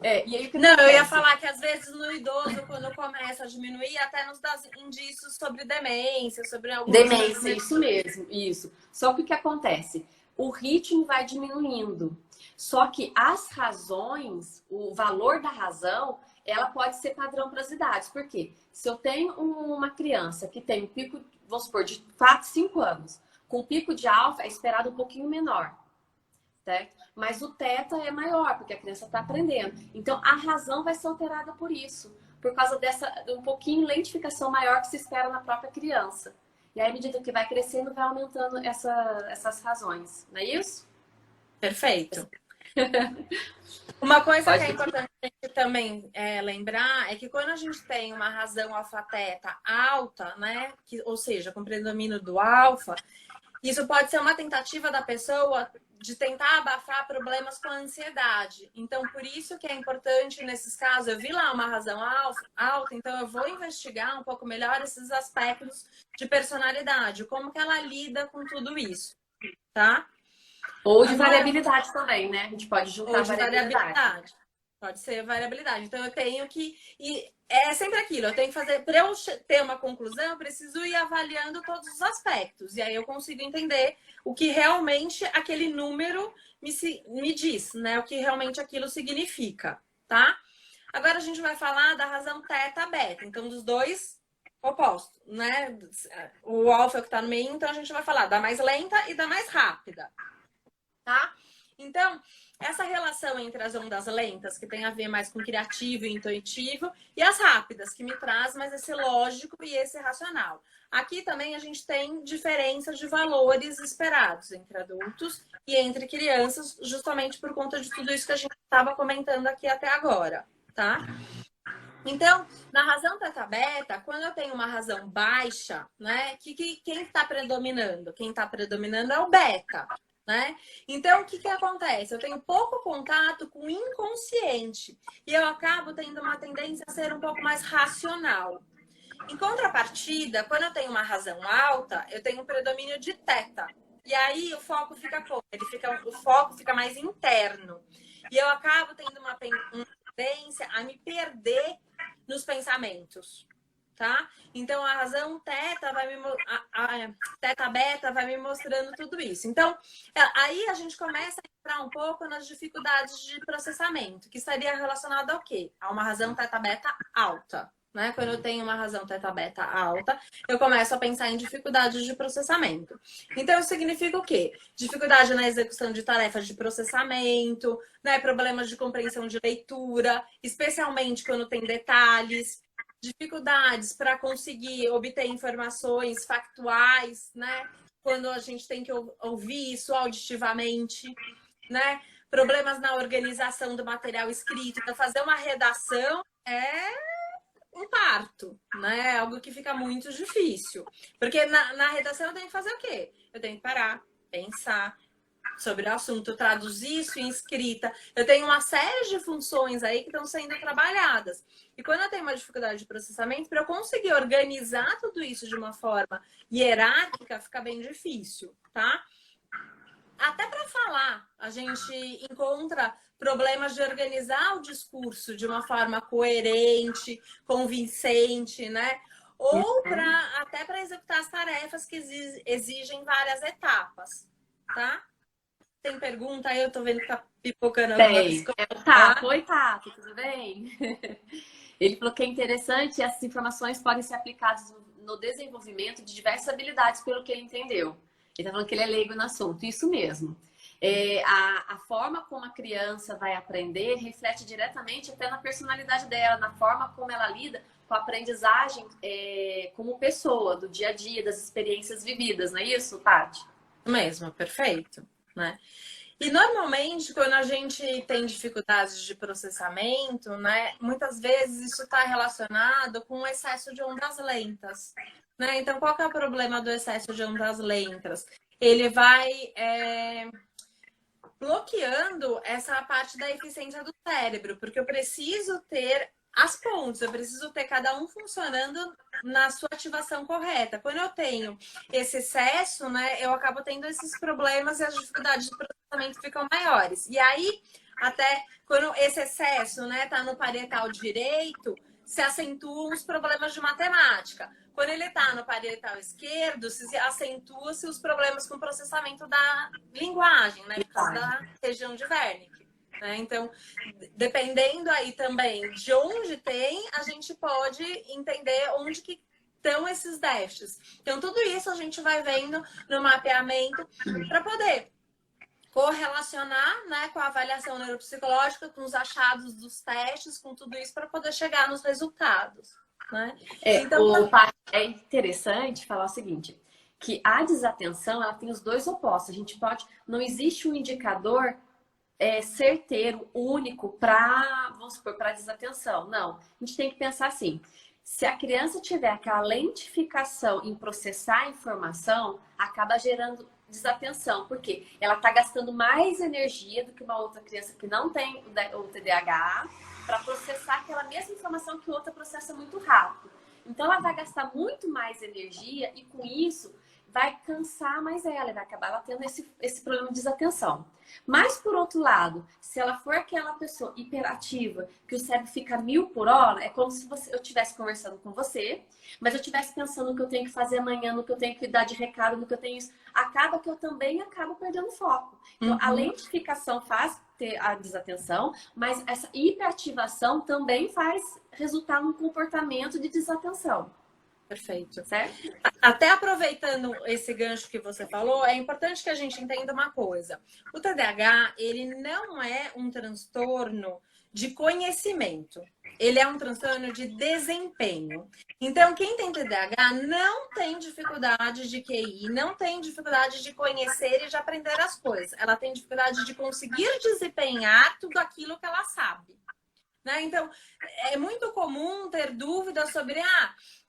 Eu ia falar que às vezes no idoso, quando começa a diminuir, até nos dá indícios sobre demência, sobre algum... Demência, isso mesmo, isso. Só que o que acontece? O ritmo vai diminuindo. Só que as razões, o valor da razão, ela pode ser padrão para as idades. Por quê? Se eu tenho uma criança que tem um pico, vamos supor, de 4, 5 anos, com pico de alfa é esperado um pouquinho menor. Certo? Mas o teta é maior, porque a criança está aprendendo. Então, a razão vai ser alterada por isso. Por causa um pouquinho lentificação maior que se espera na própria criança. E aí, à medida que vai crescendo, vai aumentando essas razões. Não é isso? Perfeito. Uma coisa que é importante também lembrar é que quando a gente tem uma razão alfa-teta alta, né? Ou seja, com predomínio do alfa, isso pode ser uma tentativa da pessoa de tentar abafar problemas com a ansiedade. Então, por isso que é importante nesses casos, eu vi lá uma razão alta, então eu vou investigar um pouco melhor esses aspectos de personalidade, como que ela lida com tudo isso, tá? Ou de variabilidade também, né? A gente pode juntar variabilidade. Pode ser variabilidade. Então, eu tenho que... E é sempre aquilo, eu tenho que fazer... Para eu ter uma conclusão, eu preciso ir avaliando todos os aspectos. E aí eu consigo entender o que realmente aquele número me diz, né? O que realmente aquilo significa, tá? Agora a gente vai falar da razão teta-beta. Então, dos dois opostos, né? O alfa é o que está no meio, então a gente vai falar da mais lenta e da mais rápida, tá? Então, essa relação entre as ondas lentas, que tem a ver mais com criativo e intuitivo, e as rápidas, que me traz mais esse lógico e esse racional. Aqui também a gente tem diferenças de valores esperados entre adultos e entre crianças, justamente por conta de tudo isso que a gente estava comentando aqui até agora, tá? Então, na razão teta-beta, quando eu tenho uma razão baixa, né, quem está predominando? Quem está predominando é o beta. Né? Então, o que acontece? Eu tenho pouco contato com o inconsciente e eu acabo tendo uma tendência a ser um pouco mais racional. Em contrapartida, quando eu tenho uma razão alta, eu tenho um predomínio de teta. E aí o foco fica como? O foco fica mais interno. E eu acabo tendo uma tendência a me perder nos pensamentos. Tá? Então, a razão teta teta-beta vai me mostrando tudo isso. Então, aí a gente começa a entrar um pouco nas dificuldades de processamento, que estaria relacionado ao quê? A uma razão teta-beta alta. Né? Quando eu tenho uma razão teta-beta alta, eu começo a pensar em dificuldades de processamento. Então, isso significa o quê? Dificuldade na execução de tarefas de processamento, né? Problemas de compreensão de leitura, especialmente quando tem detalhes, dificuldades para conseguir obter informações factuais, né? Quando a gente tem que ouvir isso auditivamente, né? Problemas na organização do material escrito. Então, fazer uma redação é um parto, né? É algo que fica muito difícil. Porque na redação eu tenho que fazer o quê? Eu tenho que parar, pensar, sobre o assunto, traduzir isso em escrita. Eu tenho uma série de funções aí que estão sendo trabalhadas. E quando eu tenho uma dificuldade de processamento, para eu conseguir organizar tudo isso de uma forma hierárquica, fica bem difícil, tá? Até para falar, a gente encontra problemas de organizar o discurso de uma forma coerente, convincente, né? Ou até para executar as tarefas que exigem várias etapas, tá? Tem pergunta aí? Eu tô vendo que tá pipocando alguma Tem. coisa. É o Tato. Oi, Tato, tudo bem? Ele falou que é interessante e essas informações podem ser aplicadas no desenvolvimento de diversas habilidades, pelo que ele entendeu. Ele está falando que ele é leigo no assunto. Isso mesmo. A forma como a criança vai aprender reflete diretamente até na personalidade dela, na forma como ela lida com a aprendizagem como pessoa, do dia a dia, das experiências vividas, não é isso, Tati? Mesmo, perfeito, né? E normalmente, quando a gente tem dificuldades de processamento, né, muitas vezes isso está relacionado com o excesso de ondas lentas, né? Então, qual que é o problema do excesso de ondas lentas? Ele vai bloqueando essa parte da eficiência do cérebro, porque eu preciso ter as pontes, eu preciso ter cada um funcionando na sua ativação correta. Quando eu tenho esse excesso, né, eu acabo tendo esses problemas e as dificuldades de processamento ficam maiores. E aí, até quando esse excesso, né, tá no parietal direito, se acentuam os problemas de matemática. Quando ele está no parietal esquerdo, se acentua-se os problemas com o processamento da linguagem, né? Por causa da região de Wernicke. Né? Então, dependendo aí também de onde tem, a gente pode entender onde que estão esses déficits. Então, tudo isso a gente vai vendo no mapeamento para poder correlacionar, né, com a avaliação neuropsicológica, com os achados dos testes, com tudo isso para poder chegar nos resultados. Né? Então, é interessante falar o seguinte, que a desatenção ela tem os dois opostos. A gente pode, não existe um indicador certeiro, único para, vamos supor, para desatenção. Não, a gente tem que pensar assim. Se a criança tiver aquela lentificação em processar a informação, acaba gerando desatenção, porque ela está gastando mais energia do que uma outra criança que não tem o TDAH para processar aquela mesma informação que outra processa muito rápido. Então, ela vai gastar muito mais energia e, com isso, vai cansar mais ela e vai acabar ela tendo esse problema de desatenção. Mas, por outro lado, se ela for aquela pessoa hiperativa, que o cérebro fica 1000 por hora, é como se eu estivesse conversando com você, mas eu estivesse pensando no que eu tenho que fazer amanhã, no que eu tenho que dar de recado, no que eu tenho isso. Acaba que eu também acabo perdendo foco. Então, a lentificação faz ter a desatenção, mas essa hiperativação também faz resultar num comportamento de desatenção. Perfeito. Certo? Até aproveitando esse gancho que você falou, é importante que a gente entenda uma coisa. O TDAH, ele não é um transtorno de conhecimento. Ele é um transtorno de desempenho. Então, quem tem TDAH não tem dificuldade de QI, não tem dificuldade de conhecer e de aprender as coisas. Ela tem dificuldade de conseguir desempenhar tudo aquilo que ela sabe. Né? Então, é muito comum ter dúvidas sobre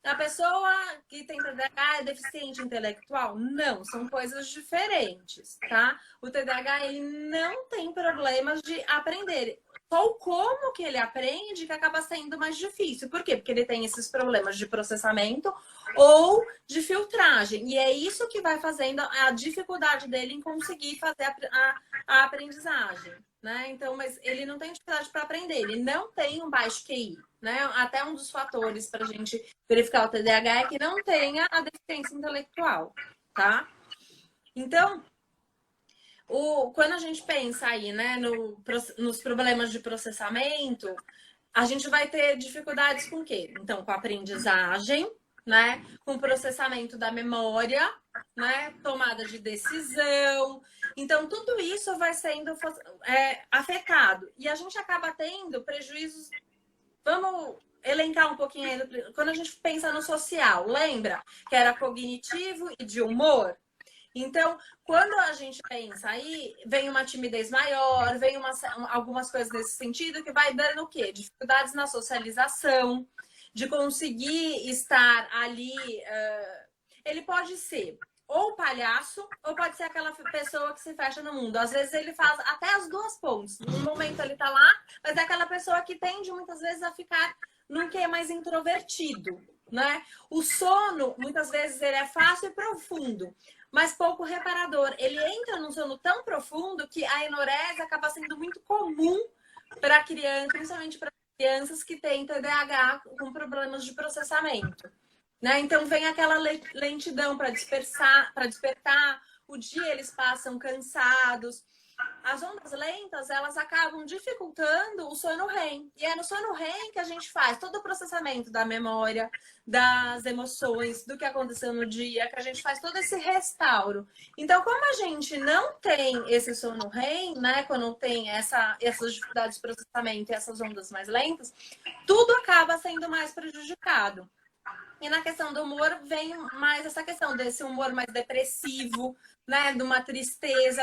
a pessoa que tem TDAH é deficiente intelectual? Não, são coisas diferentes, tá? O TDAH, ele não tem problemas de aprender. Só o como que ele aprende que acaba sendo mais difícil. Por quê? Porque ele tem esses problemas de processamento ou de filtragem. E é isso que vai fazendo a dificuldade dele em conseguir fazer a aprendizagem. Né? Então, mas ele não tem dificuldade para aprender, ele não tem um baixo QI. Né? Até um dos fatores para a gente verificar o TDAH é que não tenha a deficiência intelectual, tá? Então, quando a gente pensa aí, né, nos problemas de processamento, a gente vai ter dificuldades com o quê? Então, com a aprendizagem, né? Com o processamento da memória, né? Tomada de decisão. Então, tudo isso vai sendo afetado. E a gente acaba tendo prejuízos. Vamos elencar um pouquinho aí. Quando a gente pensa no social, lembra que era cognitivo e de humor? Então, quando a gente pensa aí, vem uma timidez maior, vem algumas coisas nesse sentido que vai dando o quê? Dificuldades na socialização, de conseguir estar ali. Ele pode ser ou palhaço, ou pode ser aquela pessoa que se fecha no mundo. Às vezes ele faz até as duas pontes. No momento ele tá lá, mas é aquela pessoa que tende muitas vezes a ficar num que é mais introvertido, né? O sono, muitas vezes, ele é fácil e profundo, mas pouco reparador. Ele entra num sono tão profundo que a enurese acaba sendo muito comum para criança, principalmente para crianças que têm TDAH com problemas de processamento. Né? Então vem aquela lentidão para despertar, o dia eles passam cansados. As ondas lentas, elas acabam dificultando o sono REM. E é no sono REM que a gente faz todo o processamento da memória, das emoções, do que aconteceu no dia, que a gente faz todo esse restauro. Então, como a gente não tem esse sono REM, né, quando tem essas dificuldades de processamento e essas ondas mais lentas, tudo acaba sendo mais prejudicado. E na questão do humor vem mais essa questão desse humor mais depressivo, né? De uma tristeza,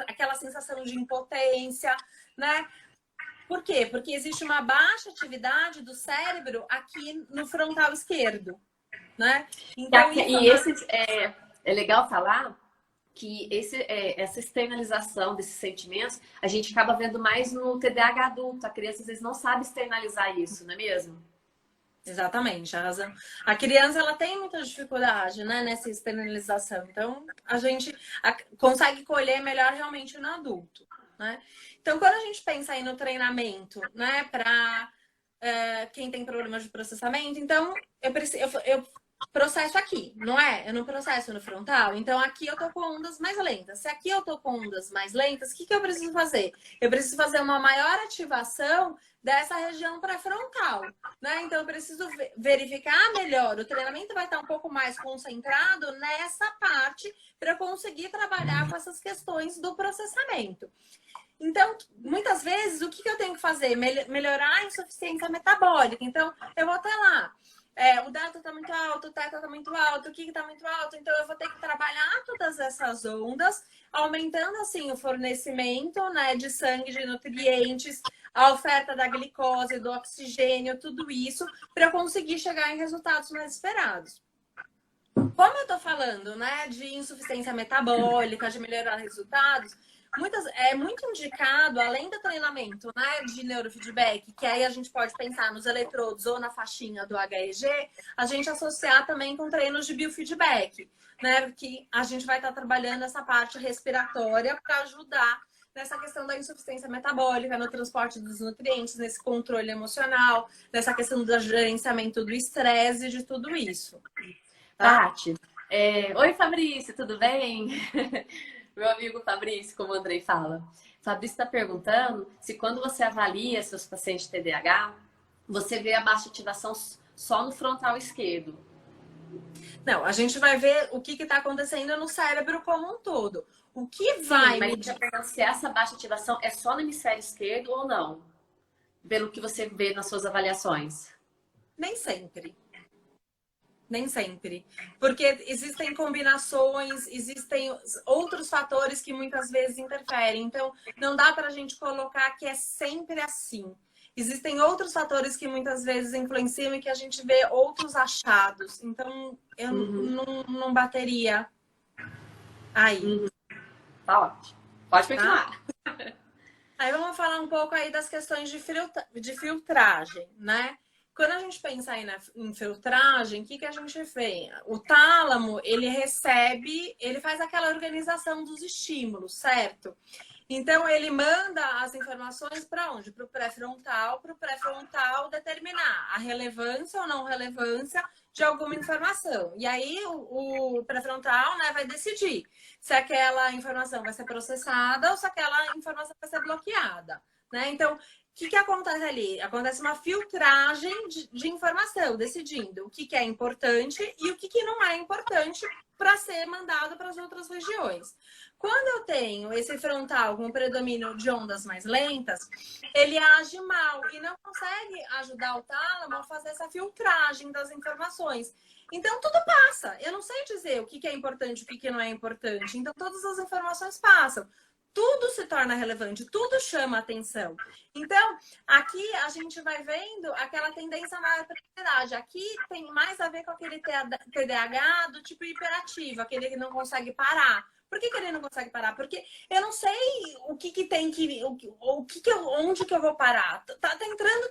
aquela sensação de impotência, né? Por quê? Porque existe uma baixa atividade do cérebro aqui no frontal esquerdo, né? Então, é legal falar que essa externalização desses sentimentos, a gente acaba vendo mais no TDAH adulto. A criança às vezes não sabe externalizar isso, não é mesmo? Exatamente, a razão. A criança, ela tem muita dificuldade, né, nessa externalização. Então, a gente consegue colher melhor realmente no adulto, né? Então, quando a gente pensa aí no treinamento, né, para quem tem problemas de processamento, então, eu processo aqui, não é? Eu não processo no frontal. Então, aqui eu tô com ondas mais lentas. Se aqui eu tô com ondas mais lentas, o que eu preciso fazer? Eu preciso fazer uma maior ativação dessa região pré-frontal, né? Então, eu preciso verificar melhor. O treinamento vai estar um pouco mais concentrado nessa parte para eu conseguir trabalhar com essas questões do processamento. Então, muitas vezes, o que eu tenho que fazer? Melhorar a insuficiência metabólica. Então, eu vou até lá. O delta está muito alto, o teta está muito alto, o que está muito alto. Então, eu vou ter que trabalhar todas essas ondas, aumentando, assim, o fornecimento, né, de sangue, de nutrientes, a oferta da glicose, do oxigênio, tudo isso, para eu conseguir chegar em resultados mais esperados. Como eu estou falando, né, de insuficiência metabólica, de melhorar resultados, é muito indicado, além do treinamento, né, de neurofeedback, que aí a gente pode pensar nos eletrodos ou na faixinha do HEG, a gente associar também com treinos de biofeedback, né, que a gente vai estar trabalhando essa parte respiratória para ajudar nessa questão da insuficiência metabólica, no transporte dos nutrientes, nesse controle emocional, nessa questão do gerenciamento do estresse e de tudo isso. Tá? Tati, oi Fabrício, tudo bem? Meu amigo Fabrício, como o Andrei fala. Fabrício está perguntando se quando você avalia seus pacientes de TDAH, você vê a baixa ativação só no frontal esquerdo. Não, a gente vai ver o que está acontecendo no cérebro como um todo. O que vai medir se essa baixa ativação é só no hemisfério esquerdo ou não? Pelo que você vê nas suas avaliações. Nem sempre. Nem sempre. Porque existem combinações, existem outros fatores que muitas vezes interferem. Então, não dá para a gente colocar que é sempre assim. Existem outros fatores que muitas vezes influenciam e que a gente vê outros achados. Então, eu não bateria aí. Tá ótimo. Pode continuar. Tá? Aí vamos falar um pouco aí das questões de filtragem, né? Quando a gente pensa aí em filtragem, o que a gente vê? O tálamo, ele faz aquela organização dos estímulos, certo? Então, ele manda as informações para onde? Para o pré-frontal determinar a relevância ou não relevância de alguma informação. E aí, o pré-frontal, né, vai decidir se aquela informação vai ser processada ou se aquela informação vai ser bloqueada, né? Então, o que acontece ali? Acontece uma filtragem de informação, decidindo o que é importante e o que não é importante para ser mandado para as outras regiões. Quando eu tenho esse frontal com predomínio de ondas mais lentas, ele age mal e não consegue ajudar o tálamo a fazer essa filtragem das informações. Então, tudo passa. Eu não sei dizer o que é importante e o que não é importante. Então, todas as informações passam. tudo se torna relevante, tudo chama atenção. Então, aqui a gente vai vendo aquela tendência maior para a ansiedade. Aqui tem mais a ver com aquele TDAH do tipo hiperativo, aquele que não consegue parar. Por que ele não consegue parar? Porque eu não sei o que tem que... onde que eu vou parar. Tá entrando,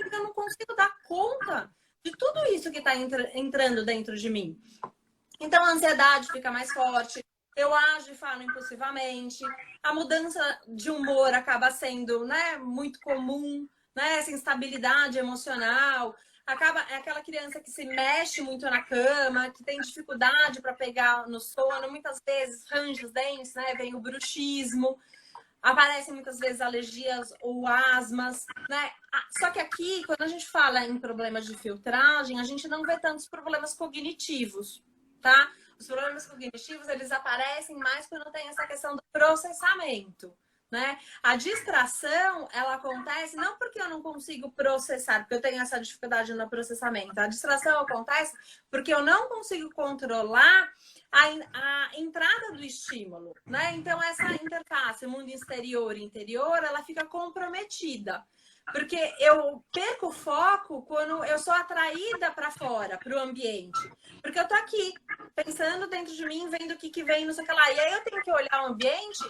e eu não consigo dar conta de tudo isso que está entrando dentro de mim. Então, a ansiedade fica mais forte. Eu ajo e falo impulsivamente. A mudança de humor acaba sendo, né, muito comum, né? Essa instabilidade emocional. É aquela criança que se mexe muito na cama, que tem dificuldade para pegar no sono. Muitas vezes range os dentes, né? Vem o bruxismo. Aparecem muitas vezes alergias ou asmas, né? Só que aqui, quando a gente fala em problemas de filtragem, a gente não vê tantos problemas cognitivos, tá? Os problemas cognitivos, eles aparecem mais quando tem essa questão do processamento, né? A distração, ela acontece não porque eu não consigo processar, porque eu tenho essa dificuldade no processamento. A distração acontece porque eu não consigo controlar a entrada do estímulo, né? Então, essa interface mundo exterior e interior, ela fica comprometida. Porque eu perco o foco quando eu sou atraída para fora, para o ambiente. Porque eu tô aqui, pensando dentro de mim, vendo o que vem, não sei o que lá. E aí eu tenho que olhar o ambiente,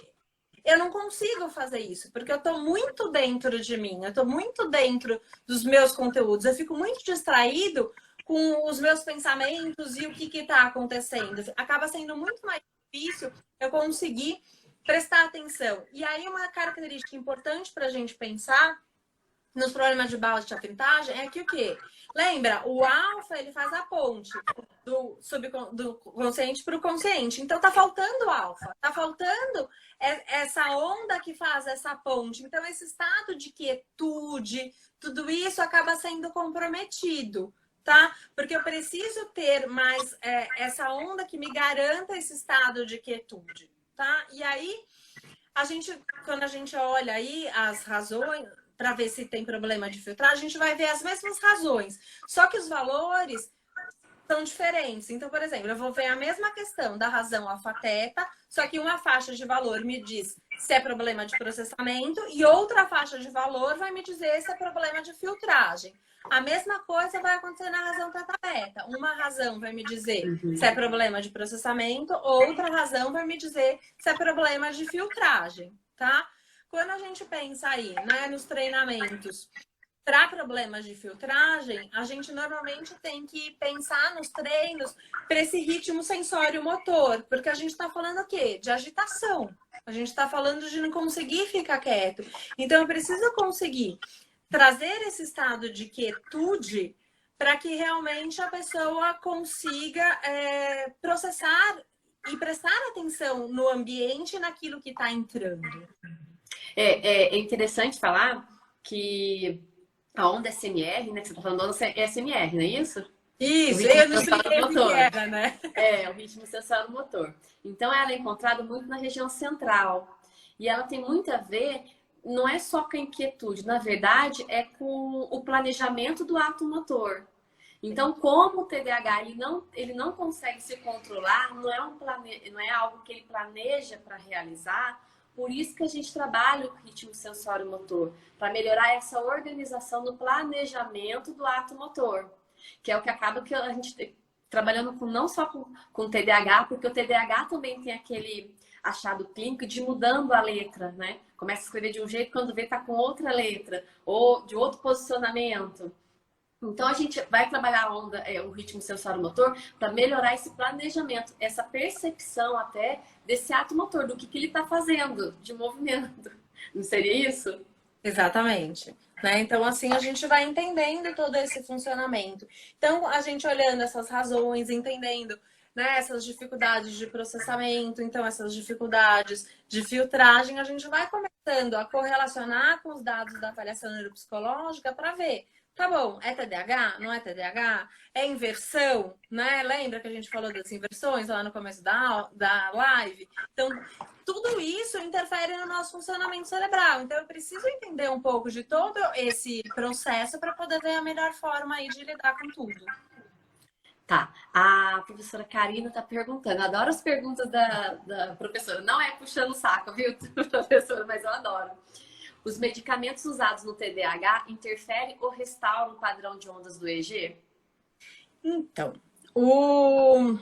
eu não consigo fazer isso, porque eu tô muito dentro de mim, eu tô muito dentro dos meus conteúdos. Eu fico muito distraído com os meus pensamentos e o que tá acontecendo. Acaba sendo muito mais difícil eu conseguir prestar atenção. E aí uma característica importante para a gente pensar nos problemas de baixa aprendizagem é que o quê? Lembra, o alfa, ele faz a ponte do consciente para o consciente. Então, tá faltando alfa, tá faltando essa onda que faz essa ponte. Então, esse estado de quietude, tudo isso acaba sendo comprometido, tá? Porque eu preciso ter mais essa onda que me garanta esse estado de quietude, tá? E aí, quando a gente olha aí as razões para ver se tem problema de filtragem, a gente vai ver as mesmas razões. Só que os valores são diferentes. Então, por exemplo, eu vou ver a mesma questão da razão alfa-teta, só que uma faixa de valor me diz se é problema de processamento e outra faixa de valor vai me dizer se é problema de filtragem. A mesma coisa vai acontecer na razão teta-beta. Uma razão vai me dizer se é problema de processamento, outra razão vai me dizer se é problema de filtragem, tá? Quando a gente pensa aí, né, nos treinamentos para problemas de filtragem, a gente normalmente tem que pensar nos treinos para esse ritmo sensório-motor, porque a gente está falando o quê? De agitação. A gente está falando de não conseguir ficar quieto. Então, eu preciso conseguir trazer esse estado de quietude para que realmente a pessoa consiga processar e prestar atenção no ambiente e naquilo que está entrando. É interessante falar que a onda SMR, né? Que você tá falando onda SMR, não é isso? Isso, eu não expliquei o que era, né? É, o ritmo sensório motor. Então, ela é encontrada muito na região central. E ela tem muito a ver, não é só com a inquietude, na verdade, é com o planejamento do ato motor. Então, como o TDAH ele não consegue se controlar, não é algo que ele planeja para realizar. Por isso que a gente trabalha o ritmo sensório-motor, para melhorar essa organização no planejamento do ato motor, que é o que acaba que a gente trabalhando não só com o TDAH, porque o TDAH também tem aquele achado clínico de mudando a letra, né? Começa a escrever de um jeito, quando vê tá com outra letra, ou de outro posicionamento. Então, a gente vai trabalhar o ritmo sensório-motor para melhorar esse planejamento, essa percepção até desse ato motor, do que ele está fazendo de movimento. Não seria isso? Exatamente. Né? Então, assim, a gente vai entendendo todo esse funcionamento. Então, a gente olhando essas razões, entendendo, né, essas dificuldades de processamento, então essas dificuldades de filtragem, a gente vai começando a correlacionar com os dados da avaliação neuropsicológica para ver. Tá bom, é TDAH? Não é TDAH? É inversão, né? Lembra que a gente falou das inversões lá no começo da live? Então, tudo isso interfere no nosso funcionamento cerebral. Então, eu preciso entender um pouco de todo esse processo para poder ver a melhor forma aí de lidar com tudo. Tá, a professora Karina tá perguntando. Eu adoro as perguntas da professora. Não é puxando o saco, viu, professora? Mas eu adoro. Os medicamentos usados no TDAH interferem ou restauram o padrão de ondas do EG? Então, o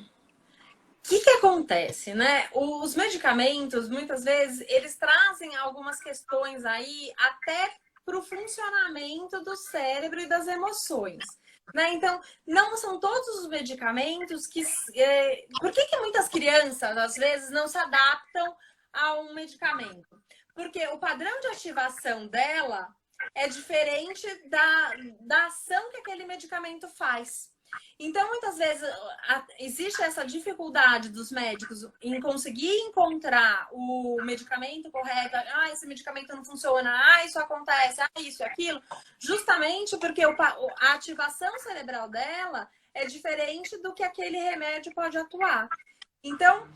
que acontece, né? Os medicamentos, muitas vezes, eles trazem algumas questões aí até para o funcionamento do cérebro e das emoções. Né? Então, não são todos os medicamentos que... Por que muitas crianças, às vezes, não se adaptam a um medicamento? Porque o padrão de ativação dela é diferente da ação que aquele medicamento faz. Então, muitas vezes, existe essa dificuldade dos médicos em conseguir encontrar o medicamento correto. Ah, esse medicamento não funciona. Ah, isso acontece. Ah, isso e aquilo. Justamente porque a ativação cerebral dela é diferente do que aquele remédio pode atuar. Então,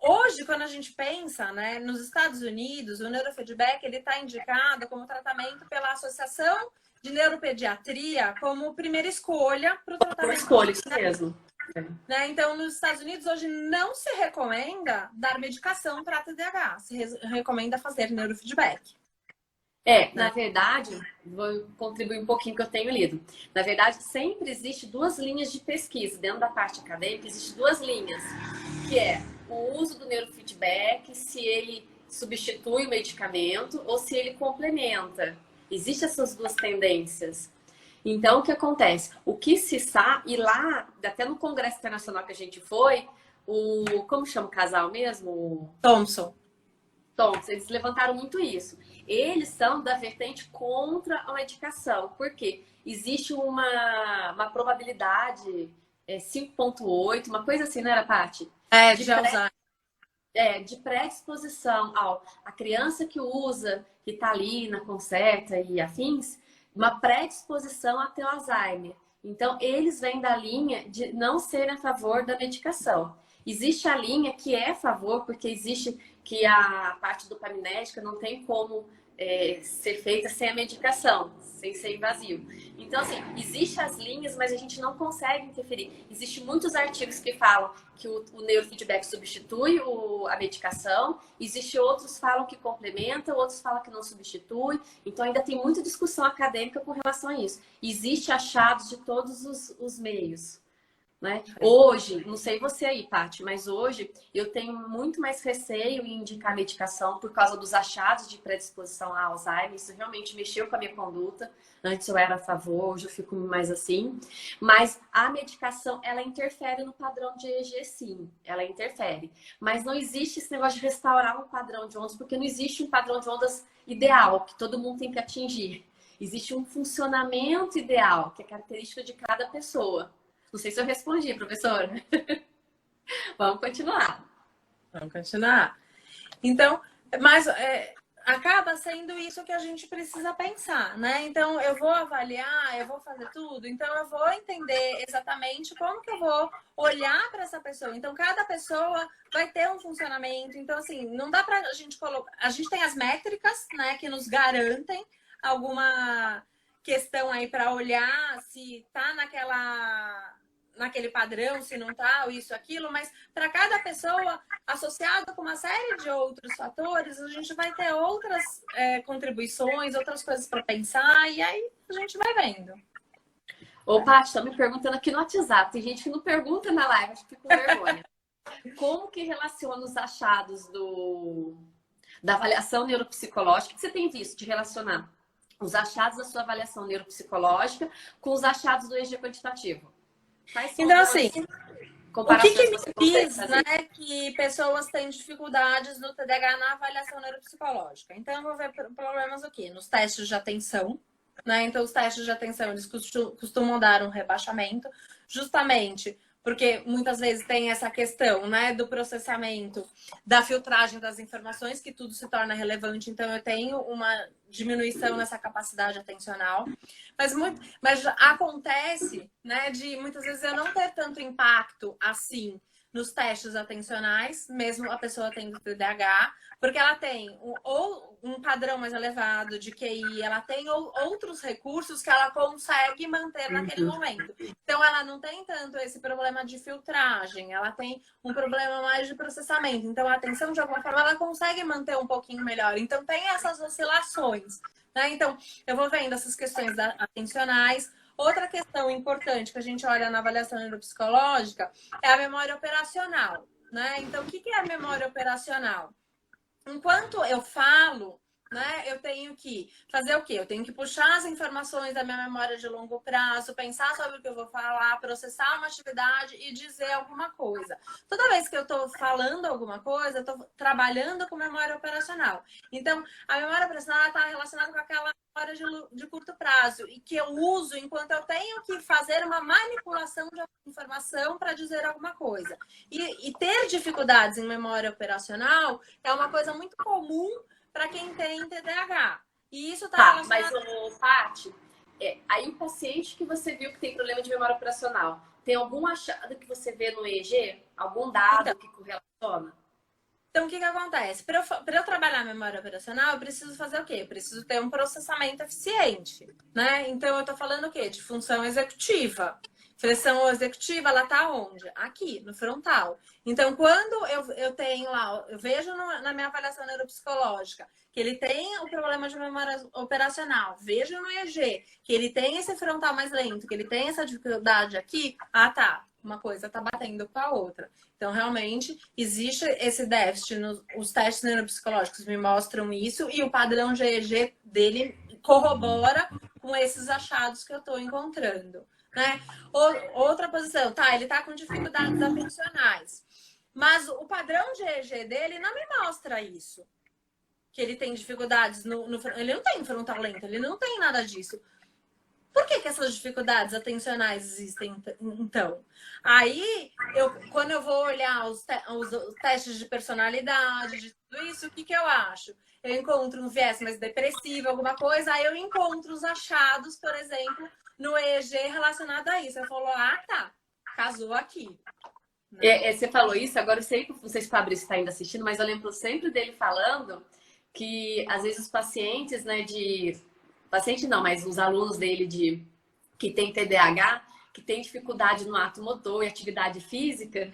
hoje, quando a gente pensa, né, nos Estados Unidos, o neurofeedback ele está indicado como tratamento pela Associação de Neuropediatria como primeira escolha para o tratamento. Escolha, isso mesmo. Né? Então, nos Estados Unidos, hoje não se recomenda dar medicação para TDAH, se recomenda fazer neurofeedback. Na verdade, vou contribuir um pouquinho que eu tenho lido. Na verdade, sempre existe duas linhas de pesquisa. Dentro da parte acadêmica, existe duas linhas, que é o uso do neurofeedback, se ele substitui o medicamento ou se ele complementa. Existem essas duas tendências. Então, o que acontece? O que se sabe, e lá, até no Congresso Internacional que a gente foi, como chama o casal mesmo? Thompson. Eles levantaram muito isso. Eles são da vertente contra a medicação. Por quê? Existe uma probabilidade 5,8, uma coisa assim, não era, Paty? De Alzheimer. De predisposição a criança que usa Ritalina, Concerta e afins, uma predisposição a ter o Alzheimer. Então, eles vêm da linha de não serem a favor da medicação. Existe a linha que é a favor, porque existe que a parte dopaminética não tem como ser feita sem a medicação, sem ser invasivo. Então, assim, existem as linhas, mas a gente não consegue interferir. Existem muitos artigos que falam que o neurofeedback substitui a medicação, existem outros que falam que complementa, outros falam que não substitui. Então, ainda tem muita discussão acadêmica com relação a isso. Existem achados de todos os meios. Né? Hoje, não sei você aí, Paty, mas hoje eu tenho muito mais receio em indicar medicação por causa dos achados de predisposição a Alzheimer. Isso realmente mexeu com a minha conduta. Antes eu era a favor, hoje eu fico mais assim. Mas a medicação, ela interfere no padrão de EEG, sim. Ela interfere. Mas não existe esse negócio de restaurar um padrão de ondas, porque não existe um padrão de ondas ideal, que todo mundo tem que atingir. Existe um funcionamento ideal, que é característica de cada pessoa. Não sei se eu respondi, professora. Vamos continuar. Então, mas acaba sendo isso que a gente precisa pensar, né? Então, eu vou avaliar, eu vou fazer tudo. Então, eu vou entender exatamente como que eu vou olhar para essa pessoa. Então, cada pessoa vai ter um funcionamento. Então, assim, não dá para a gente colocar... A gente tem as métricas, né, que nos garantem alguma questão aí para olhar se tá naquele padrão, se não tá, ou isso, aquilo, mas para cada pessoa, associado com uma série de outros fatores, a gente vai ter outras contribuições, outras coisas para pensar, e aí a gente vai vendo. Ô, Paty, estão me perguntando aqui no WhatsApp, tem gente que não pergunta na live, acho que fica com vergonha. Como que relaciona os achados da avaliação neuropsicológica? O que você tem visto de relacionar os achados da sua avaliação neuropsicológica com os achados do EEG quantitativo? Então, assim, o que me diz, né, que pessoas têm dificuldades no TDAH na avaliação neuropsicológica? Então, eu vou ver problemas aqui nos testes de atenção, né? Então, os testes de atenção, eles costumam dar um rebaixamento, justamente porque muitas vezes tem essa questão, né, do processamento, da filtragem das informações, que tudo se torna relevante. Então, eu tenho uma diminuição nessa capacidade atencional. Mas acontece, né, de muitas vezes eu não ter tanto impacto assim nos testes atencionais, mesmo a pessoa tendo TDAH, porque ela tem ou um padrão mais elevado de QI, ela tem outros recursos que ela consegue manter naquele momento. Então, ela não tem tanto esse problema de filtragem, ela tem um problema mais de processamento. Então, a atenção, de alguma forma, ela consegue manter um pouquinho melhor. Então, tem essas oscilações, né? Então, eu vou vendo essas questões atencionais. Outra questão importante que a gente olha na avaliação neuropsicológica é a memória operacional, né? Então, o que é a memória operacional? Enquanto eu falo, né, eu tenho que fazer o quê? Eu tenho que puxar as informações da minha memória de longo prazo, pensar sobre o que eu vou falar, processar uma atividade e dizer alguma coisa. Toda vez que eu estou falando alguma coisa, eu estou trabalhando com memória operacional. Então, a memória operacional está relacionada com aquela memória de curto prazo e que eu uso enquanto eu tenho que fazer uma manipulação de informação para dizer alguma coisa. E ter dificuldades em memória operacional é uma coisa muito comum para quem tem TDAH. E isso está relacionado... Mas, Paty, aí o paciente que você viu que tem problema de memória operacional, tem algum achado que você vê no EEG? Algum dado que correlaciona? Então, o que acontece? Para eu trabalhar a memória operacional, eu preciso fazer o quê? Eu preciso ter um processamento eficiente, né? Então, eu estou falando o quê? De função executiva. Função executiva, ela está onde? Aqui, no frontal. Então, quando eu tenho lá, eu vejo na minha avaliação neuropsicológica que ele tem o problema de memória operacional, vejo no EEG que ele tem esse frontal mais lento, que ele tem essa dificuldade aqui, tá. Uma coisa tá batendo com a outra. Então, realmente, existe esse déficit. Os testes neuropsicológicos me mostram isso e o padrão GEG dele corrobora com esses achados que eu estou encontrando, né? Outra posição, ele tá com dificuldades atencionais. Mas o padrão GEG dele não me mostra isso. Que ele tem dificuldades ele não tem frontal lento, ele não tem nada disso. Por que essas dificuldades atencionais existem, então? Aí, quando eu vou olhar os testes de personalidade, de tudo isso, o que eu acho? Eu encontro um viés mais depressivo, alguma coisa, aí eu encontro os achados, por exemplo, no EEG relacionado a isso. Eu falo, tá, casou aqui. Você falou isso, agora eu sei que não sei se o Fabrício está ainda assistindo, mas eu lembro sempre dele falando que, às vezes, os pacientes, né, paciente não, mas os alunos dele que tem TDAH, que tem dificuldade no ato motor e atividade física,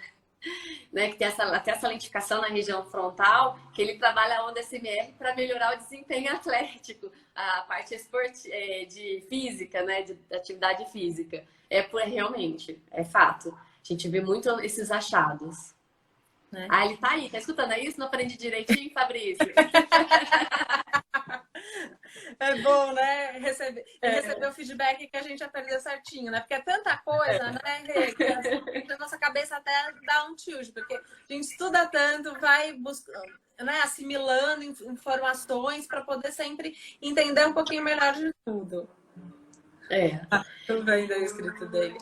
né, que tem até essa lentificação na região frontal, que ele trabalha a onda SMR para melhorar o desempenho atlético, a parte de física, né, de atividade física. Realmente, é fato. A gente vê muito esses achados. Né? Ele tá aí, tá escutando? É isso? Não aprendi direitinho, Fabrício? É bom, né? Receber o feedback que a gente aprendeu certinho, né? Porque é tanta coisa, né, Rê, que a nossa cabeça até dá um tilt, porque a gente estuda tanto, vai buscando, né, assimilando informações para poder sempre entender um pouquinho melhor de tudo. Tô vendo o escrito dele.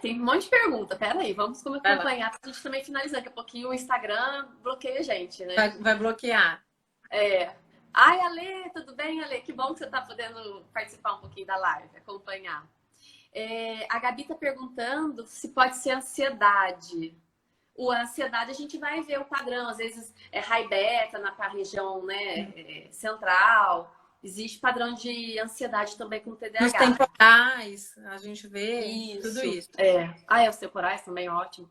Tem um monte de pergunta. Pera aí, vamos acompanhar pra gente também finalizar. Daqui a pouquinho o Instagram bloqueia a gente, né? Vai bloquear. Ai, Ale, tudo bem, Ale? Que bom que você tá podendo participar um pouquinho da live, acompanhar. A Gabi tá perguntando se pode ser ansiedade. A ansiedade a gente vai ver o padrão, às vezes é high beta na região, né, central. Existe padrão de ansiedade também com TDAH. Nos temporais, a gente vê tudo isso. Os temporais também, ótimo.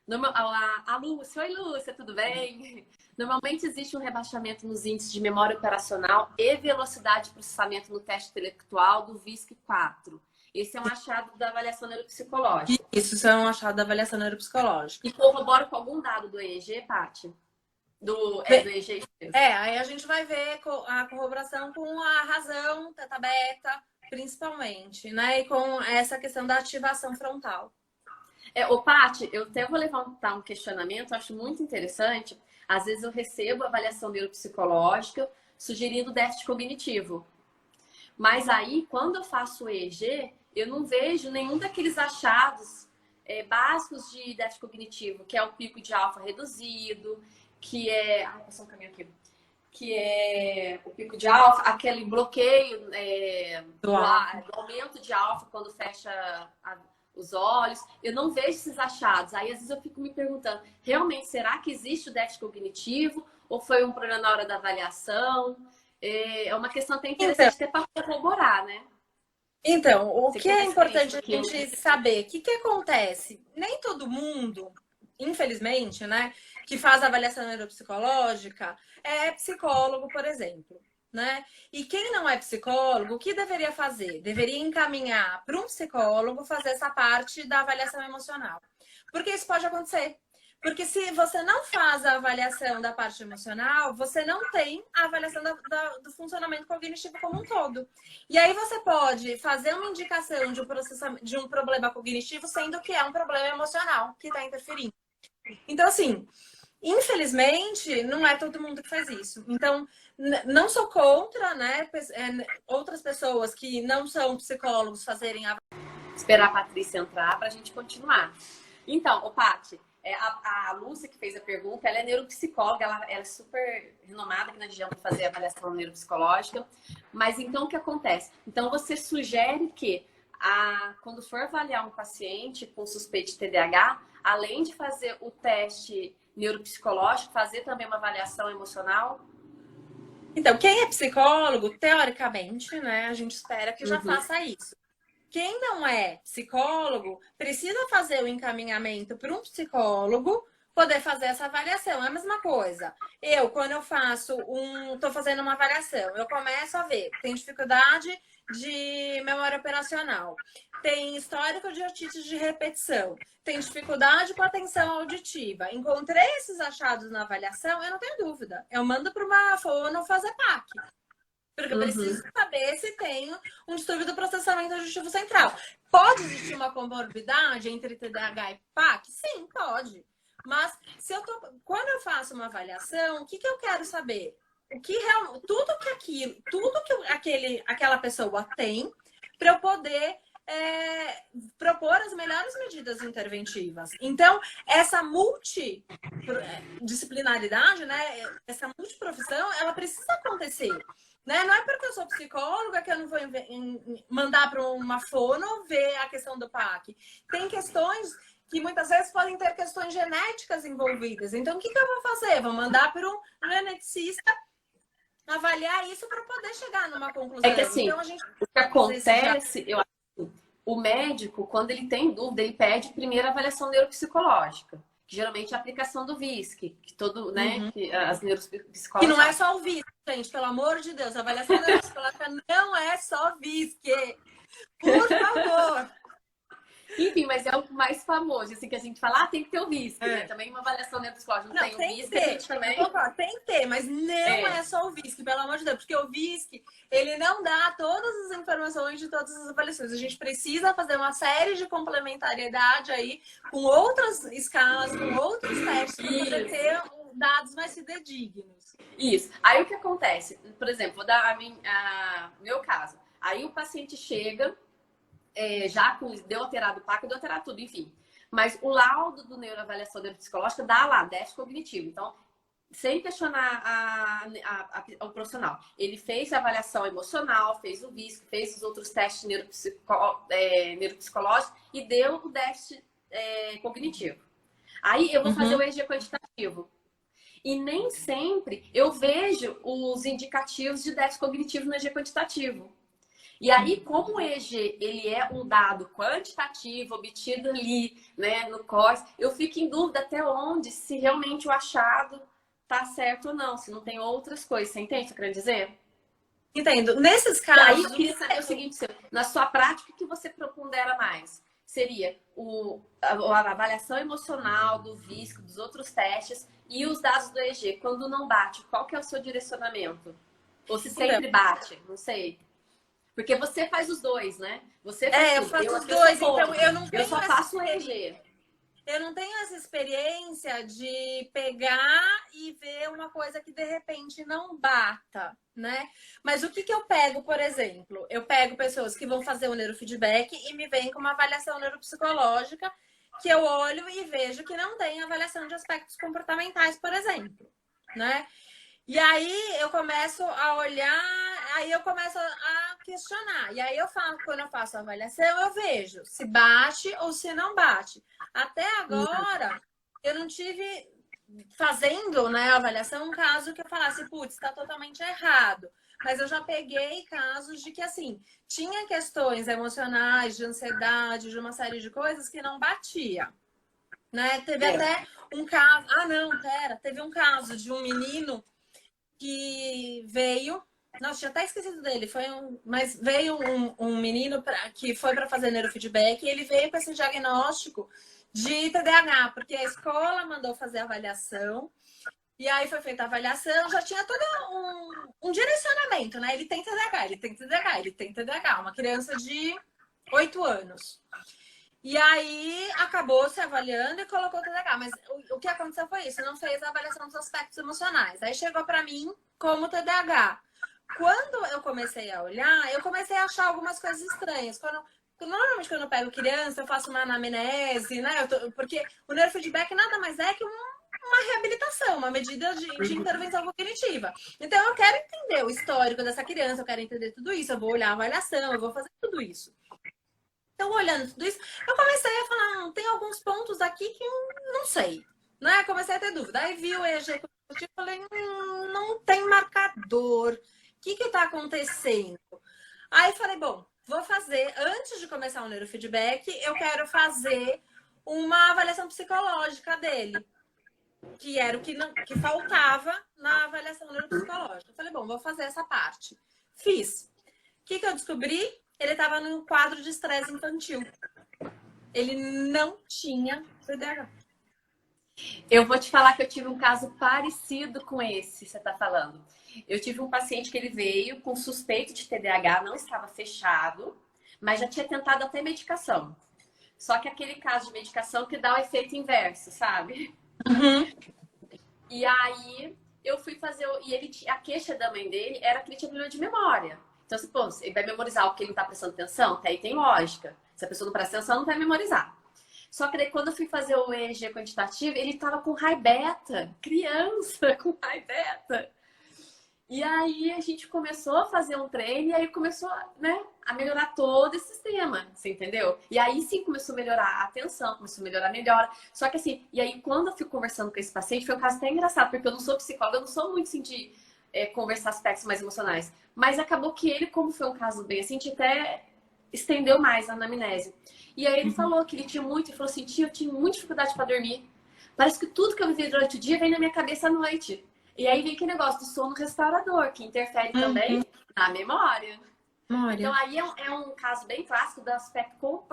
A Lúcia, oi Lúcia, tudo bem? Normalmente existe um rebaixamento nos índices de memória operacional e velocidade de processamento no teste intelectual do VISC-4. Esse é um achado da avaliação neuropsicológica. Isso é um achado da avaliação neuropsicológica. E corrobora com algum dado do EEG, Paty? Do EEG? Aí a gente vai ver a corroboração com a razão, teta beta, principalmente, né? E com essa questão da ativação frontal. Paty, eu até vou levantar um questionamento, eu acho muito interessante. Às vezes eu recebo avaliação neuropsicológica sugerindo déficit cognitivo. Mas aí, quando eu faço o EEG, eu não vejo nenhum daqueles achados básicos de déficit cognitivo, que é o pico de alfa reduzido, que é... passou um caminho aqui. Que é o pico de alfa, aquele bloqueio do aumento de alfa quando fecha os olhos, eu não vejo esses achados. Aí, às vezes, eu fico me perguntando, realmente, será que existe o déficit cognitivo? Ou foi um problema na hora da avaliação? É uma questão até interessante até para corroborar, né? Então, o Você que tem é mais experiência importante a do que eu. gente saber? O que que acontece? Nem todo mundo, infelizmente, né, que faz avaliação neuropsicológica é psicólogo, por exemplo, né? E quem não é psicólogo, o que deveria fazer? Deveria encaminhar para um psicólogo fazer essa parte da avaliação emocional. Porque isso pode acontecer. Porque se você não faz a avaliação da parte emocional, você não tem a avaliação do funcionamento cognitivo como um todo. E aí você pode fazer uma indicação de de um problema cognitivo, sendo que é um problema emocional que está interferindo. Então, assim, infelizmente, não é todo mundo que faz isso. Então, não sou contra, né, outras pessoas que não são psicólogos fazerem a... Esperar a Patrícia entrar para a gente continuar. Então, ô Paty, a Lúcia que fez a pergunta, ela é neuropsicóloga, ela é super renomada aqui na região para fazer avaliação neuropsicológica. Mas então o que acontece? Então você sugere que quando for avaliar um paciente com suspeita de TDAH, além de fazer o teste neuropsicológico, fazer também uma avaliação emocional? Então, quem é psicólogo, teoricamente, né, a gente espera que já faça isso. Quem não é psicólogo precisa fazer o encaminhamento para um psicólogo poder fazer essa avaliação. É a mesma coisa. Quando eu tô fazendo uma avaliação, eu começo a ver, tem dificuldade de memória operacional, tem histórico de otite de repetição, tem dificuldade com atenção auditiva. Encontrei esses achados na avaliação, eu não tenho dúvida. Eu mando para uma fono fazer PAC. Porque eu preciso saber se tem um distúrbio do processamento auditivo central. Pode existir uma comorbidade entre TDAH e PAC? Sim, pode. Mas quando eu faço uma avaliação, o que eu quero saber? Tudo que aquela pessoa tem para eu poder propor as melhores medidas interventivas. Então, essa multidisciplinaridade, né, essa multiprofissão, ela precisa acontecer. Né? Não é porque eu sou psicóloga que eu não vou mandar para uma fono ver a questão do PAC. Tem questões que muitas vezes podem ter questões genéticas envolvidas. Então, o que eu vou fazer? Vou mandar para um geneticista avaliar isso para poder chegar numa conclusão. É que assim, então, o que acontece, eu acho, o médico, quando ele tem dúvida, ele pede primeiro a avaliação neuropsicológica. Que geralmente é a aplicação do VISC, que todo, né, que as neuropsicólogas... Que não é só o VISC, gente, pelo amor de Deus. A avaliação neuropsicológica não é só VISC. Por favor. Enfim, mas é o mais famoso, assim, que a gente fala, tem que ter o VISC, né? Também uma avaliação neuropsicológica. Não tem o VISC, a gente também... Tem que ter, mas não é só o VISC, pelo amor de Deus. Porque o VISC, ele não dá todas as informações de todas as avaliações. A gente precisa fazer uma série de complementariedade aí, com outras escalas, com outros testes, para poder ter dados mais fidedignos. Isso. Aí o que acontece? Por exemplo, vou dar meu caso. Aí o paciente chega... já deu alterado o PAC, deu alterado tudo, enfim. Mas o laudo do neuroavaliação neuropsicológica dá lá, déficit cognitivo. Então, sem questionar o profissional. Ele fez a avaliação emocional, fez o VISC, fez os outros testes neuropsicológicos e deu o déficit cognitivo. Aí eu vou fazer o EEG quantitativo. E nem sempre eu vejo os indicativos de déficit cognitivo no EEG quantitativo. E aí, como o EEG ele é um dado quantitativo, obtido ali, né, no CORS, eu fico em dúvida até onde, se realmente o achado tá certo ou não, se não tem outras coisas. Você entende o que eu quero dizer? Entendo. Nesses casos... Aí eu queria saber o seguinte, na sua prática, o que você propondera mais? Seria a avaliação emocional do VISC, dos outros testes e os dados do EEG. Quando não bate, qual que é o seu direcionamento? Ou se sempre bate? Não sei. Porque você faz os dois, né? Você faz eu faço os dois, então eu não tenho... Eu só faço o EEG. Eu não tenho essa experiência de pegar e ver uma coisa que de repente não bata, né? Mas o que eu pego, por exemplo? Eu pego pessoas que vão fazer o neurofeedback e me vêm com uma avaliação neuropsicológica que eu olho e vejo que não tem avaliação de aspectos comportamentais, por exemplo, né? E aí eu começo a olhar aí eu começo a questionar. E aí eu falo, quando eu faço a avaliação, eu vejo se bate ou se não bate. Até agora, eu não tive fazendo, né, a avaliação um caso que eu falasse, putz, está totalmente errado. Mas eu já peguei casos de que, assim, tinha questões emocionais, de ansiedade, de uma série de coisas que não batia, né? Teve até um caso... Ah, não, pera. Teve um caso de um menino que veio... Nossa, tinha até esquecido dele. Mas veio um menino que foi para fazer neurofeedback e ele veio com esse diagnóstico de TDAH, porque a escola mandou fazer a avaliação e aí foi feita a avaliação, já tinha todo um direcionamento, né? Ele tem TDAH, ele tem TDAH, ele tem TDAH, uma criança de 8 anos. E aí acabou se avaliando e colocou TDAH, mas o que aconteceu foi isso, não fez a avaliação dos aspectos emocionais. Aí chegou para mim como TDAH. Quando eu comecei a olhar, eu comecei a achar algumas coisas estranhas. Normalmente, quando eu pego criança, eu faço uma anamnese, né? Porque o neurofeedback nada mais é que uma reabilitação, uma medida de intervenção cognitiva. Então, eu quero entender o histórico dessa criança, eu quero entender tudo isso, eu vou olhar a avaliação, eu vou fazer tudo isso. Então, olhando tudo isso, eu comecei a falar, tem alguns pontos aqui que não sei, né? Comecei a ter dúvida. Aí vi o EEG cognitivo e falei, não tem marcador. O que está acontecendo? Aí falei, bom, vou fazer, antes de começar o neurofeedback, eu quero fazer uma avaliação psicológica dele, que era o que faltava na avaliação neuropsicológica. Eu falei, bom, vou fazer essa parte. Fiz. O que eu descobri? Ele estava num quadro de estresse infantil. Ele não tinha TDAH. Eu vou te falar que eu tive um caso parecido com esse que você está falando. Eu tive um paciente que ele veio com suspeito de TDAH, não estava fechado, mas já tinha tentado até medicação. Só que aquele caso de medicação que dá o efeito inverso, sabe? Uhum. E aí eu fui fazer... a queixa da mãe dele era que ele tinha problema de memória. Então, pô, ele vai memorizar o que ele não está prestando atenção? Até aí tem lógica. Se a pessoa não presta atenção, não vai memorizar. Só que daí, quando eu fui fazer o EEG quantitativo, ele tava com raiva beta. Criança com raiva beta. E aí a gente começou a fazer um treino e aí começou, né, a melhorar todo esse sistema, você entendeu? E aí sim começou a melhorar a atenção, começou a melhorar a melhora. Só que assim, e aí quando eu fui conversando com esse paciente, foi um caso até engraçado, porque eu não sou psicóloga, eu não sou muito assim de conversar aspectos mais emocionais. Mas acabou que ele, como foi um caso bem assim, a gente até estendeu mais a anamnese. E aí ele falou que ele tinha muito, ele falou assim, tia, eu tinha muita dificuldade para dormir. Parece que tudo que eu vivi durante o dia vem na minha cabeça à noite. E aí vem aquele negócio do sono restaurador, que interfere também na memória. Então aí é um caso bem clássico do aspecto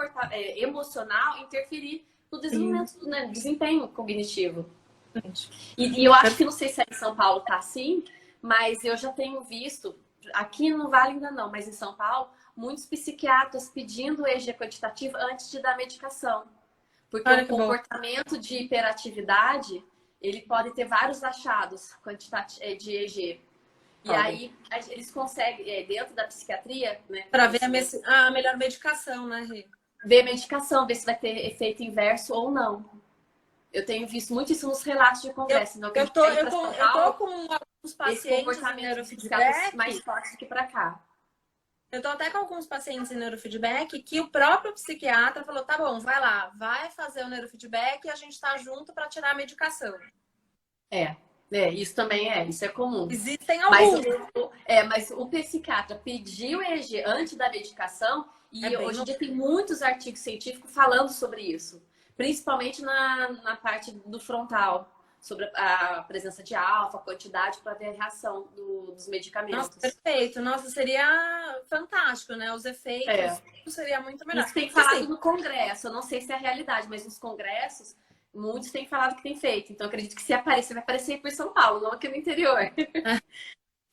emocional interferir no desenvolvimento, né, desempenho cognitivo. E eu acho que, não sei se em São Paulo tá assim, mas eu já tenho visto, aqui no Vale ainda não, mas em São Paulo, muitos psiquiatras pedindo o EEG quantitativo antes de dar medicação. Porque o comportamento de hiperatividade, ele pode ter vários achados de EEG. E aí, eles conseguem, dentro da psiquiatria... né, para ver a melhor medicação, né, Rê? Ver medicação, ver se vai ter efeito inverso ou não. Eu tenho visto muito isso nos relatos de congresso. Eu tô com alguns pacientes esse comportamento em neurofeedback mais forte do que para cá. Eu tô até com alguns pacientes em neurofeedback que o próprio psiquiatra falou, tá bom, vai lá, vai fazer o neurofeedback e a gente tá junto para tirar a medicação. Isso também isso é comum. Existem alguns. Mas o psiquiatra pediu EEG antes da medicação e hoje em dia tem muitos artigos científicos falando sobre isso. Principalmente na parte do frontal. Sobre a presença de alfa, a quantidade, para ver a reação dos medicamentos. Nossa, perfeito. Nossa, seria fantástico, né? Os efeitos seria muito melhor. Isso tem falado no congresso. Eu não sei se é a realidade, mas nos congressos, muitos têm falado que tem feito. Então, eu acredito que se aparecer, vai aparecer por São Paulo, não aqui no interior.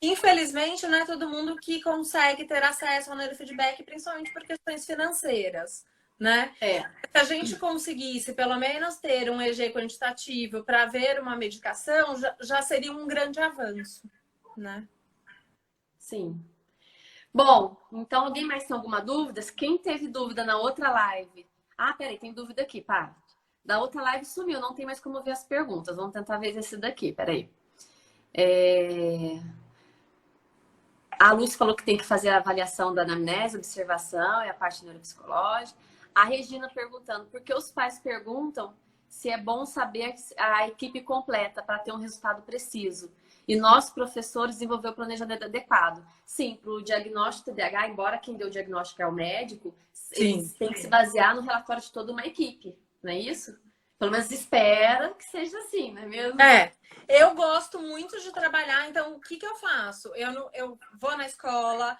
Infelizmente, não é todo mundo que consegue ter acesso ao neurofeedback, principalmente por questões financeiras. Né? Se a gente conseguisse pelo menos ter um EEG quantitativo para ver uma medicação, já seria um grande avanço, né? Sim. Bom, então alguém mais tem alguma dúvida? Quem teve dúvida na outra live? Peraí, tem dúvida aqui, pá. Da outra live sumiu, não tem mais como ver as perguntas. Vamos tentar ver esse daqui, peraí. A Lúcia falou que tem que fazer a avaliação da anamnese, observação e a parte neuropsicológica. A Regina perguntando, por que os pais perguntam se é bom saber a equipe completa para ter um resultado preciso? E nós, professores, desenvolver o planejamento adequado. Sim, para o diagnóstico TDAH, embora quem deu o diagnóstico é o médico, eles têm que se basear no relatório de toda uma equipe, não é isso? Pelo menos espera que seja assim, não é mesmo? Eu gosto muito de trabalhar, então o que eu faço? Eu vou na escola,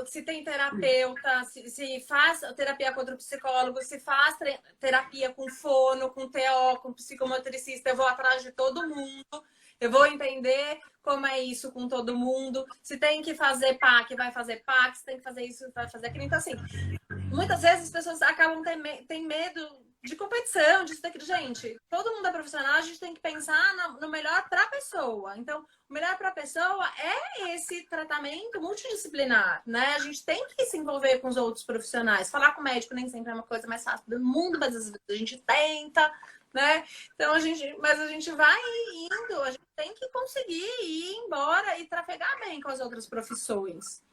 se tem terapeuta, se faz terapia com outro psicólogo, se faz terapia com fono, com TO, com psicomotricista, eu vou atrás de todo mundo, eu vou entender como é isso com todo mundo. Se tem que fazer PAC, vai fazer PAC, se tem que fazer isso, vai fazer aquilo. Então, assim, muitas vezes as pessoas acabam têm medo de competição, disso, daquilo. Gente, todo mundo é profissional, a gente tem que pensar no melhor para a pessoa. Então, o melhor para a pessoa é esse tratamento multidisciplinar, né? A gente tem que se envolver com os outros profissionais. Falar com o médico nem sempre é uma coisa mais fácil do mundo, mas às vezes a gente tenta, né? Então, mas a gente vai indo, a gente tem que conseguir ir embora e trafegar bem com as outras profissões.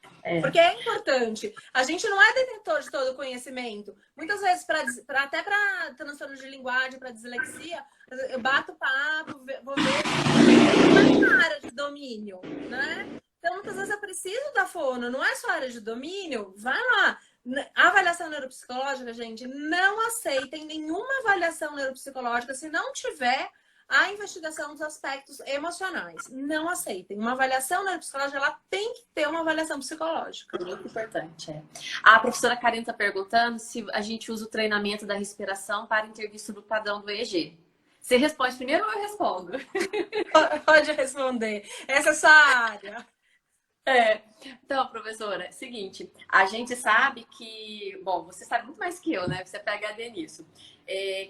Porque é importante. A gente não é detentor de todo o conhecimento. Muitas vezes, até para transtorno de linguagem, para dislexia, eu bato papo, vou ver uma área de domínio, né? Então, muitas vezes eu preciso da fono, não é só área de domínio, vai lá. A avaliação neuropsicológica, gente, não aceitem nenhuma avaliação neuropsicológica se não tiver a investigação dos aspectos emocionais. Não aceitem. Uma avaliação neuropsicológica, ela tem que ter uma avaliação psicológica. Muito importante, A professora Karen está perguntando se a gente usa o treinamento da respiração para intervir sobre o padrão do EEG. Você responde primeiro ou eu respondo? Pode responder. Essa é a sua área. Então, professora, é o seguinte, a gente sabe que, bom, você sabe muito mais que eu, né? Você é PhD nisso,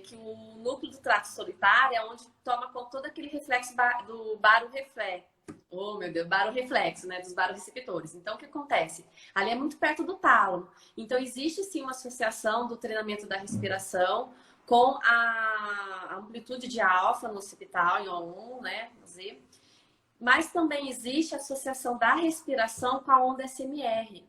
que o núcleo do trato solitário é onde toma conta todo aquele reflexo do baroreflexo. Oh, meu Deus, baroreflexo, né? Dos baroreceptores. Então, o que acontece? Ali é muito perto do tálamo. Então, existe sim uma associação do treinamento da respiração com a amplitude de alfa no occipital, em O1, né? Z. Mas também existe a associação da respiração com a onda SMR.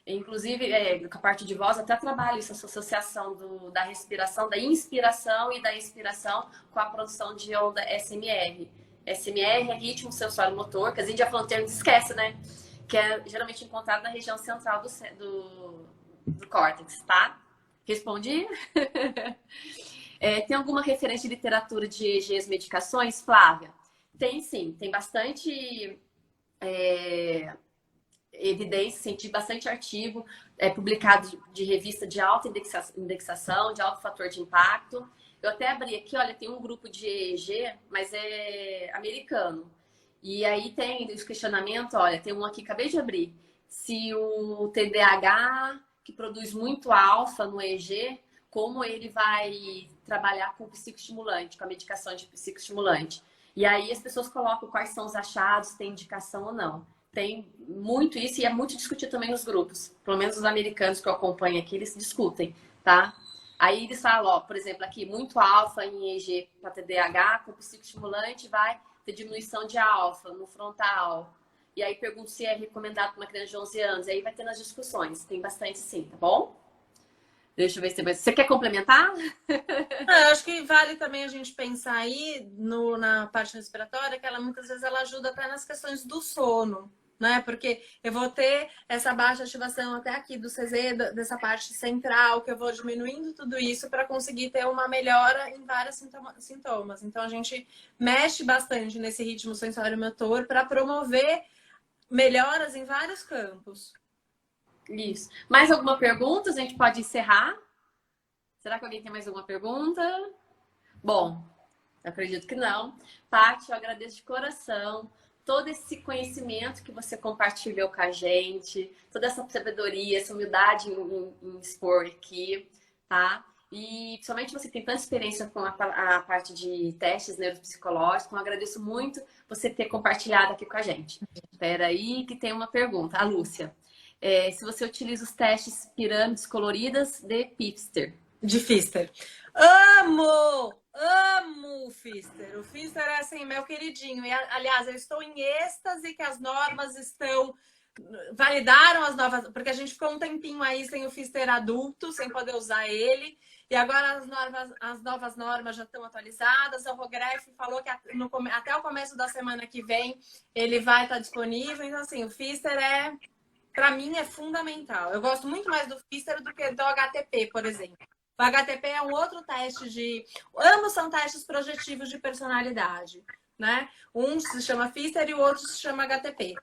Inclusive, com a parte de voz, até trabalho essa associação da respiração, da inspiração e da expiração com a produção de onda SMR. SMR é ritmo sensório motor, que a gente já falou um termo, esquece, né? Que é geralmente encontrado na região central do córtex, tá? Respondi? Tem alguma referência de literatura de EEGs, medicações, Flávia? Tem sim, tem bastante evidência científica, bastante artigo publicado de revista de alta indexação, de alto fator de impacto. Eu até abri aqui, olha, tem um grupo de EEG, mas é americano. E aí tem os questionamentos, olha, tem um aqui, acabei de abrir. Se o TDAH, que produz muito alfa no EEG, como ele vai trabalhar com psicoestimulante, com a medicação de psicoestimulante. E aí as pessoas colocam quais são os achados, tem indicação ou não. Tem muito isso e é muito discutido também nos grupos. Pelo menos os americanos que eu acompanho aqui, eles discutem, tá? Aí eles falam, ó, por exemplo, aqui, muito alfa em EEG para TDAH, com psicoestimulante vai ter diminuição de alfa no frontal. E aí pergunto se é recomendado para uma criança de 11 anos. E aí vai ter nas discussões. Tem bastante sim, tá bom? Deixa eu ver se você quer complementar? Eu acho que vale também a gente pensar aí na parte respiratória, que ela muitas vezes ela ajuda até nas questões do sono, né? Porque eu vou ter essa baixa ativação até aqui do CZ, dessa parte central, que eu vou diminuindo tudo isso para conseguir ter uma melhora em vários sintomas. Então a gente mexe bastante nesse ritmo sensório-motor para promover melhoras em vários campos. Isso. Mais alguma pergunta? A gente pode encerrar? Será que alguém tem mais alguma pergunta? Bom, eu acredito que não. Paty, eu agradeço de coração todo esse conhecimento que você compartilhou com a gente, toda essa sabedoria, essa humildade em expor aqui, tá? E principalmente você tem tanta experiência com a parte de testes neuropsicológicos, eu agradeço muito você ter compartilhado aqui com a gente. Espera aí que tem uma pergunta. A Lúcia. Se você utiliza os testes pirâmides coloridas de Pfister. De Pfister. Amo! Amo o Pfister. O Pfister é assim, meu queridinho. E, aliás, eu estou em êxtase que as normas estão validaram as novas, porque a gente ficou um tempinho aí sem o Pfister adulto, sem poder usar ele, e agora as novas normas já estão atualizadas. O Rogref falou que até o começo da semana que vem ele vai estar disponível. Então, assim, o Pfister para mim, é fundamental. Eu gosto muito mais do Pfister do que do HTP, por exemplo. O HTP é um outro teste ambos são testes projetivos de personalidade, né? Um se chama Pfister e o outro se chama HTP.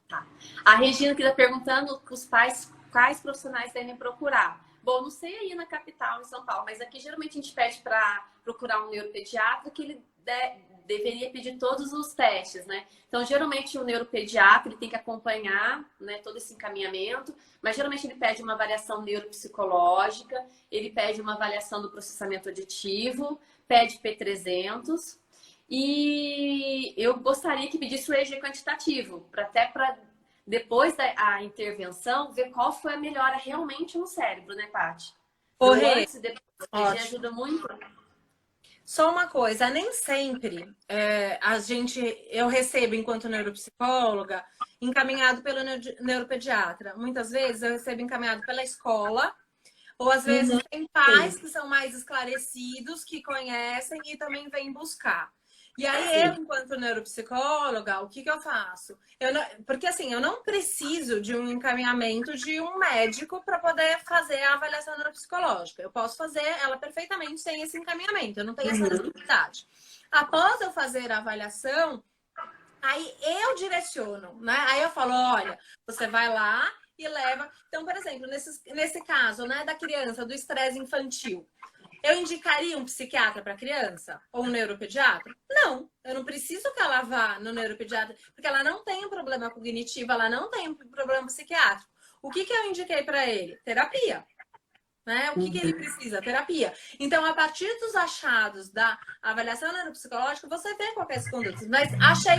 Tá. A Regina que está perguntando os pais quais profissionais devem procurar. Bom, não sei aí na capital, em São Paulo, mas aqui geralmente a gente pede para procurar um neuropediatra que ele deveria pedir todos os testes, né? Então, geralmente o neuropediatra ele tem que acompanhar, né, todo esse encaminhamento, mas geralmente ele pede uma avaliação neuropsicológica, ele pede uma avaliação do processamento auditivo, pede P300 e eu gostaria que pedisse o EEG quantitativo, para depois da intervenção, ver qual foi a melhora realmente no cérebro, né, Paty? Antes e depois, o EEG ajuda muito. Só uma coisa, nem sempre eu recebo, enquanto neuropsicóloga, encaminhado pelo neuropediatra. Muitas vezes eu recebo encaminhado pela escola, ou às vezes tem pais que são mais esclarecidos, que conhecem e também vêm buscar. E aí, eu, enquanto neuropsicóloga, o que eu faço? Porque assim, eu não preciso de um encaminhamento de um médico para poder fazer a avaliação neuropsicológica. Eu posso fazer ela perfeitamente sem esse encaminhamento, eu não tenho essa necessidade. Após eu fazer a avaliação, aí eu direciono, né? Aí eu falo, olha, você vai lá e leva... Então, por exemplo, nesse caso, né, da criança, do estresse infantil, eu indicaria um psiquiatra para criança? Ou um neuropediatra? Não, eu não preciso que ela vá no neuropediatra, porque ela não tem um problema cognitivo, ela não tem um problema psiquiátrico. O que eu indiquei para ele? Terapia. Né? O que ele precisa? Terapia. Então, a partir dos achados da avaliação neuropsicológica, você vê quais condutas. Mas achei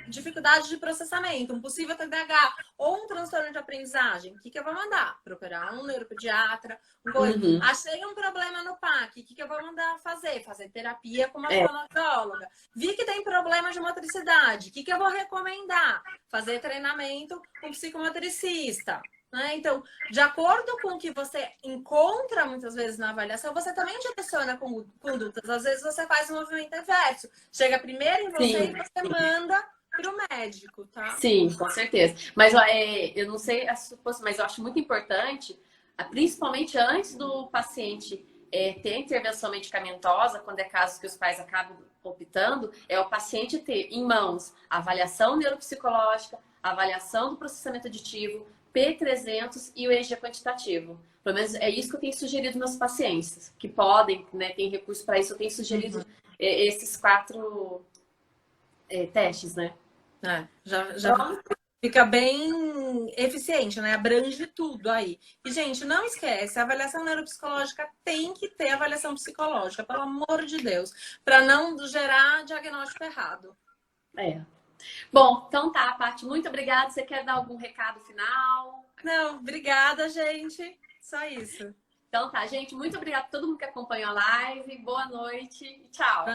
dificuldade de processamento, um possível TDAH ou um transtorno de aprendizagem. O que eu vou mandar? Procurar um neuropediatra. Achei um problema no PAC. O que eu vou mandar fazer? Fazer terapia com uma fonoaudióloga. Vi que tem problema de motricidade. O que eu vou recomendar? Fazer treinamento com psicomotricista. Né? Então, de acordo com o que você encontra muitas vezes na avaliação, você também direciona condutas. Às vezes você faz um movimento inverso. Chega primeiro em você e você manda para o médico, tá? Sim, com certeza. Mas eu não sei a suposição, mas eu acho muito importante, principalmente antes do paciente ter intervenção medicamentosa, quando é caso que os pais acabam optando, é o paciente ter em mãos a avaliação neuropsicológica, a avaliação do processamento auditivo, P300 e o EEG quantitativo. Pelo menos é isso que eu tenho sugerido meus pacientes, que podem, né, tem recurso para isso, eu tenho sugerido esses 4 testes, né? Já fica bem eficiente, né? Abrange tudo aí. E, gente, não esquece, a avaliação neuropsicológica tem que ter avaliação psicológica, pelo amor de Deus, para não gerar diagnóstico errado. Bom, então tá, Paty, muito obrigada. Você quer dar algum recado final? Não, obrigada, gente. Só isso. Então tá, gente, muito obrigada a todo mundo que acompanhou a live. Boa noite e tchau.